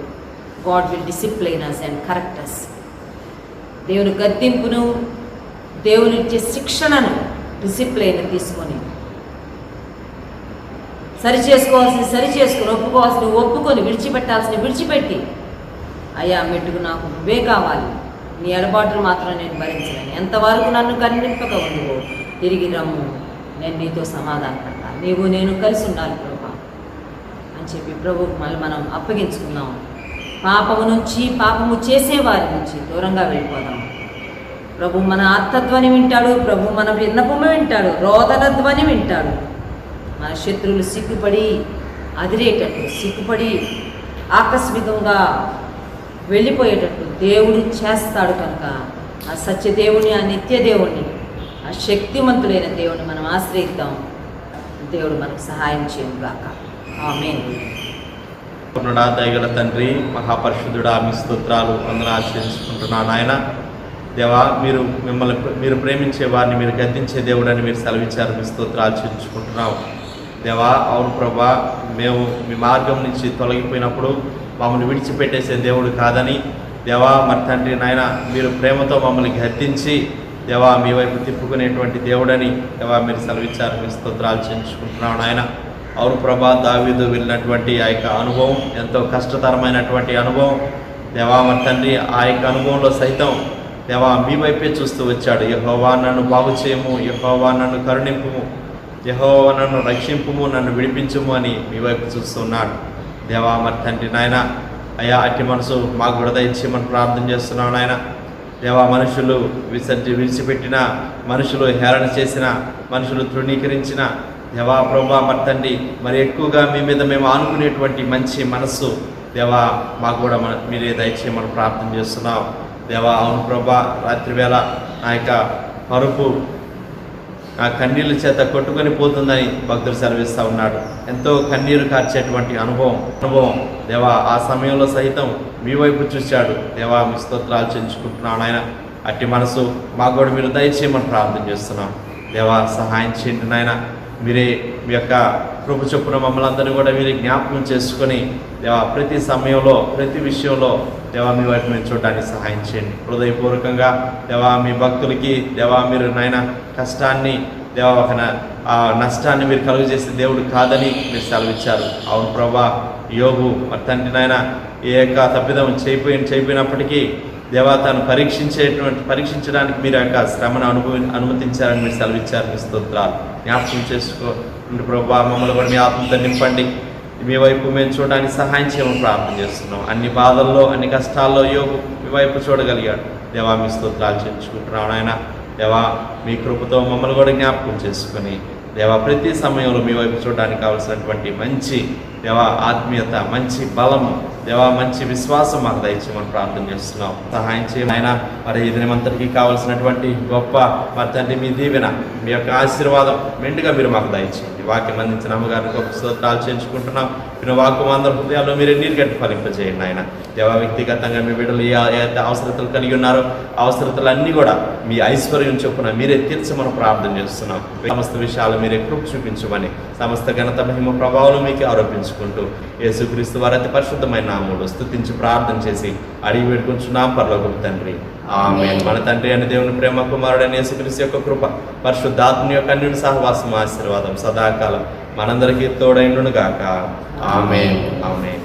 God will discipline us and correct us. దేవుని గద్దింపును, దేవుని ఇచ్చే శిక్షణను, డిసిప్లైన్ తీసుకొని సరి చేసుకొని, ఒప్పుకొని, విడిచిపెట్టాల్సిన విడిచిపెట్టి, అయ్యా మెట్టుకు నాకు నువ్వే కావాలి, నీ ఎడబాటును మాత్రం నేను భరించలేను, ఎంతవరకు నన్ను కనిపింపక ఉందివో తిరిగి రమ్ము, నేను నీతో సమాధానపడతా, నీవు నేను కలిసి ఉండాలి ప్రభా అని చెప్పి ప్రభువుకు మళ్ళీ మనం అప్పగించుకుందాం. పాపము నుంచి, పాపము చేసేవారి నుంచి దూరంగా వెళ్ళిపోదాం. ప్రభు మన ఆత్మధ్వని వింటాడు, ప్రభు మన విన్నపము వింటాడు, రోదన ధ్వని వింటాడు. మన శత్రువులు సిగ్గుపడి అదిరేటట్టు, సిగ్గుపడి ఆకస్మికంగా వెళ్ళిపోయేటట్టు దేవుడు చేస్తాడు. కనుక ఆ సత్యదేవుని, ఆ నిత్యదేవుణ్ణి, ఆ శక్తిమంతుడైన దేవుని మనం ఆశ్రయిద్దాం. దేవుడు మనకు సహాయం చేయనుగాక. ఆమేన్. దయగల తండ్రి, మహాపరిశుద్ధుడా, మీ స్తోత్రాలు వందనాలు చెల్లించుకుంటున్నాను. నాయన దేవా, మీరు ప్రేమించే వారిని మీరు గద్దించే దేవుడని మీరు సెలవిచ్చారు. మీ స్తోత్రాలు చెల్లించుకుంటున్నాం దేవా. అవును ప్రభా, మేము మీ మార్గం నుంచి తొలగిపోయినప్పుడు మమ్మల్ని విడిచిపెట్టేసే దేవుడు కాదని దేవా, మరి తండ్రి నాయన మీరు ప్రేమతో మమ్మల్ని గద్దించి దేవా మీ వైపు తిప్పుకునేటువంటి దేవుడని దేవా మీరు సెలవిచ్చారు. మీ స్తోత్రాలు చెల్లించుకుంటున్నాం నాయన. అవును ప్రభా, దావీదు వెళ్ళినటువంటి ఆ యొక్క అనుభవం ఎంతో కష్టతరమైనటువంటి అనుభవం దేవా. మరి తండ్రి ఆ యొక్క అనుభవంలో సైతం దేవా మీ వైపే చూస్తూ వచ్చాడు. యెహోవా నన్ను బాగు చేయము, యెహోవా నన్ను కరుణింపుము, యెహోవా నన్ను రక్షింపుము, నన్ను విడిపించుము అని మీ వైపు చూస్తున్నాడు దేవా. మరి తండ్రి నాయన అయ్యా, అట్టి మనసు మాకు కూడా దయచేయమని ప్రార్థన చేస్తున్నాం నాయన దేవా. మనుషులు విడిచిపెట్టిన, మనుషులు హేళన చేసిన, మనుషులు తృణీకరించిన దేవా ప్రభా మరి తండ్రి, మరి ఎక్కువగా మీ మీద మేము ఆనుకునేటువంటి మంచి మనస్సు దేవా మాకు కూడా మీరే దయచేయమని ప్రార్థన చేస్తున్నాం దేవా. అవును ప్రభా, రాత్రి వేళ నా యొక్క పరుపు నా కన్నీళ్ళ చేత కొట్టుకొని పోతుందని భక్తులు సెలవిస్తూ ఉన్నాడు. ఎంతో కన్నీరు కార్చేటువంటి అనుభవం దేవా. ఆ సమయంలో సైతం మీ వైపు చూశాడు దేవా. మీ స్తోత్రాలు చెల్లించుకుంటున్నాను ఆయన. అట్టి మనసు మాకు కూడా మీరు దయచేయమని ప్రార్థన చేస్తున్నాం దేవా. సహాయం చేయండి నాయన. మీరే మీ యొక్క కృప చొప్పున మమ్మల్ని అందరూ కూడా మీరు జ్ఞాపకం చేసుకొని దేవా, ప్రతి సమయంలో, ప్రతి విషయంలో దేవా మీ వైపు మేము చూడడానికి సహాయం చేయండి. హృదయపూర్వకంగా దేవా మీ భక్తులకి దేవా మీరు నాయన కష్టాన్ని దేవా ఒక నష్టాన్ని మీరు కలుగజేసే దేవుడు కాదని మీరు సెలవిచ్చారు. అవును ప్రభా, యోబు మరి తండ్రి నాయన ఏ యొక్క తప్పిదం చేయపోయినప్పటికీ దేవా తను పరీక్షించడానికి మీరు యొక్క శ్రమను అనుమతించారని మీరు సెలవిచ్చారు. మీ స్తోత్రాలు జ్ఞాపకం చేసుకోండి ప్రభా. మమ్మల్ని కూడా మీ ఆత్మతో నింపండి. మీ వైపు మేము చూడడానికి సహాయం చేయమని ప్రార్థన చేస్తున్నాం. అన్ని బాధల్లో, అన్ని కష్టాల్లో యోగు మీ వైపు చూడగలిగాడు దేవా. మీ స్తోత్రాలు చెల్లించుకుంటున్నాం ఆయన దేవా. మీ కృపతో మమ్మల్ని కూడా జ్ఞాపకం చేసుకొని దేవా ప్రతి సమయంలో మీ వైపు చూడడానికి కావాల్సినటువంటి మంచి దేవా ఆత్మీయత, మంచి బలము, దేవా మంచి విశ్వాసం మాకు దయచేయమని ప్రార్థన చేస్తున్నాం. సహాయం చేయమని ఆయన మరి ఈ దినమంతటికి కావాల్సినటువంటి గొప్ప మరి తండ్రి మీ దీవెన, మీ యొక్క ఆశీర్వాదం మెండుగా మీరు మాకు దయచేయండి. వాక్యం అందించిన అమ్మగారికి గొప్ప స్తోత్రాలు చేయించుకుంటున్నాం. మీరు వాక్యం అందరి హృదయాల్లో మీరు నీరు గట్టి ఫలింపజేయండి ఆయన. దేవా వ్యక్తిగతంగా మీ బిడ్డలు ఏ అవసరతలు కలిగి ఉన్నారో అవసరతలన్నీ కూడా మీ ఐశ్వర్యం చొప్పున మీరే తీర్చమని ప్రార్థన చేస్తున్నాం. సమస్త విషయాలు మీరే కృప చూపించమని, సమస్త ఘనత మహిమ ప్రభావం మీకు ఆరోపించుకుంటూ యేసుక్రీస్తు వారి అతి పరిశుద్ధమైన నామములో స్తుతించి ప్రార్థన చేసి అడిగి వేడుకుంటున్నాం పరలోకపు తండ్రి. ఆమేన్. మన తండ్రి అని దేవుని ప్రేమ, కుమారుడైన యేసుక్రీస్తు యొక్క కృప, పరిశుద్ధాత్మ యొక్క అన్యుని సహవాసం, ఆశీర్వాదం సదాకాలం మనందరికీ తోడైండును గాక. ఆమేన్. ఆమేన్.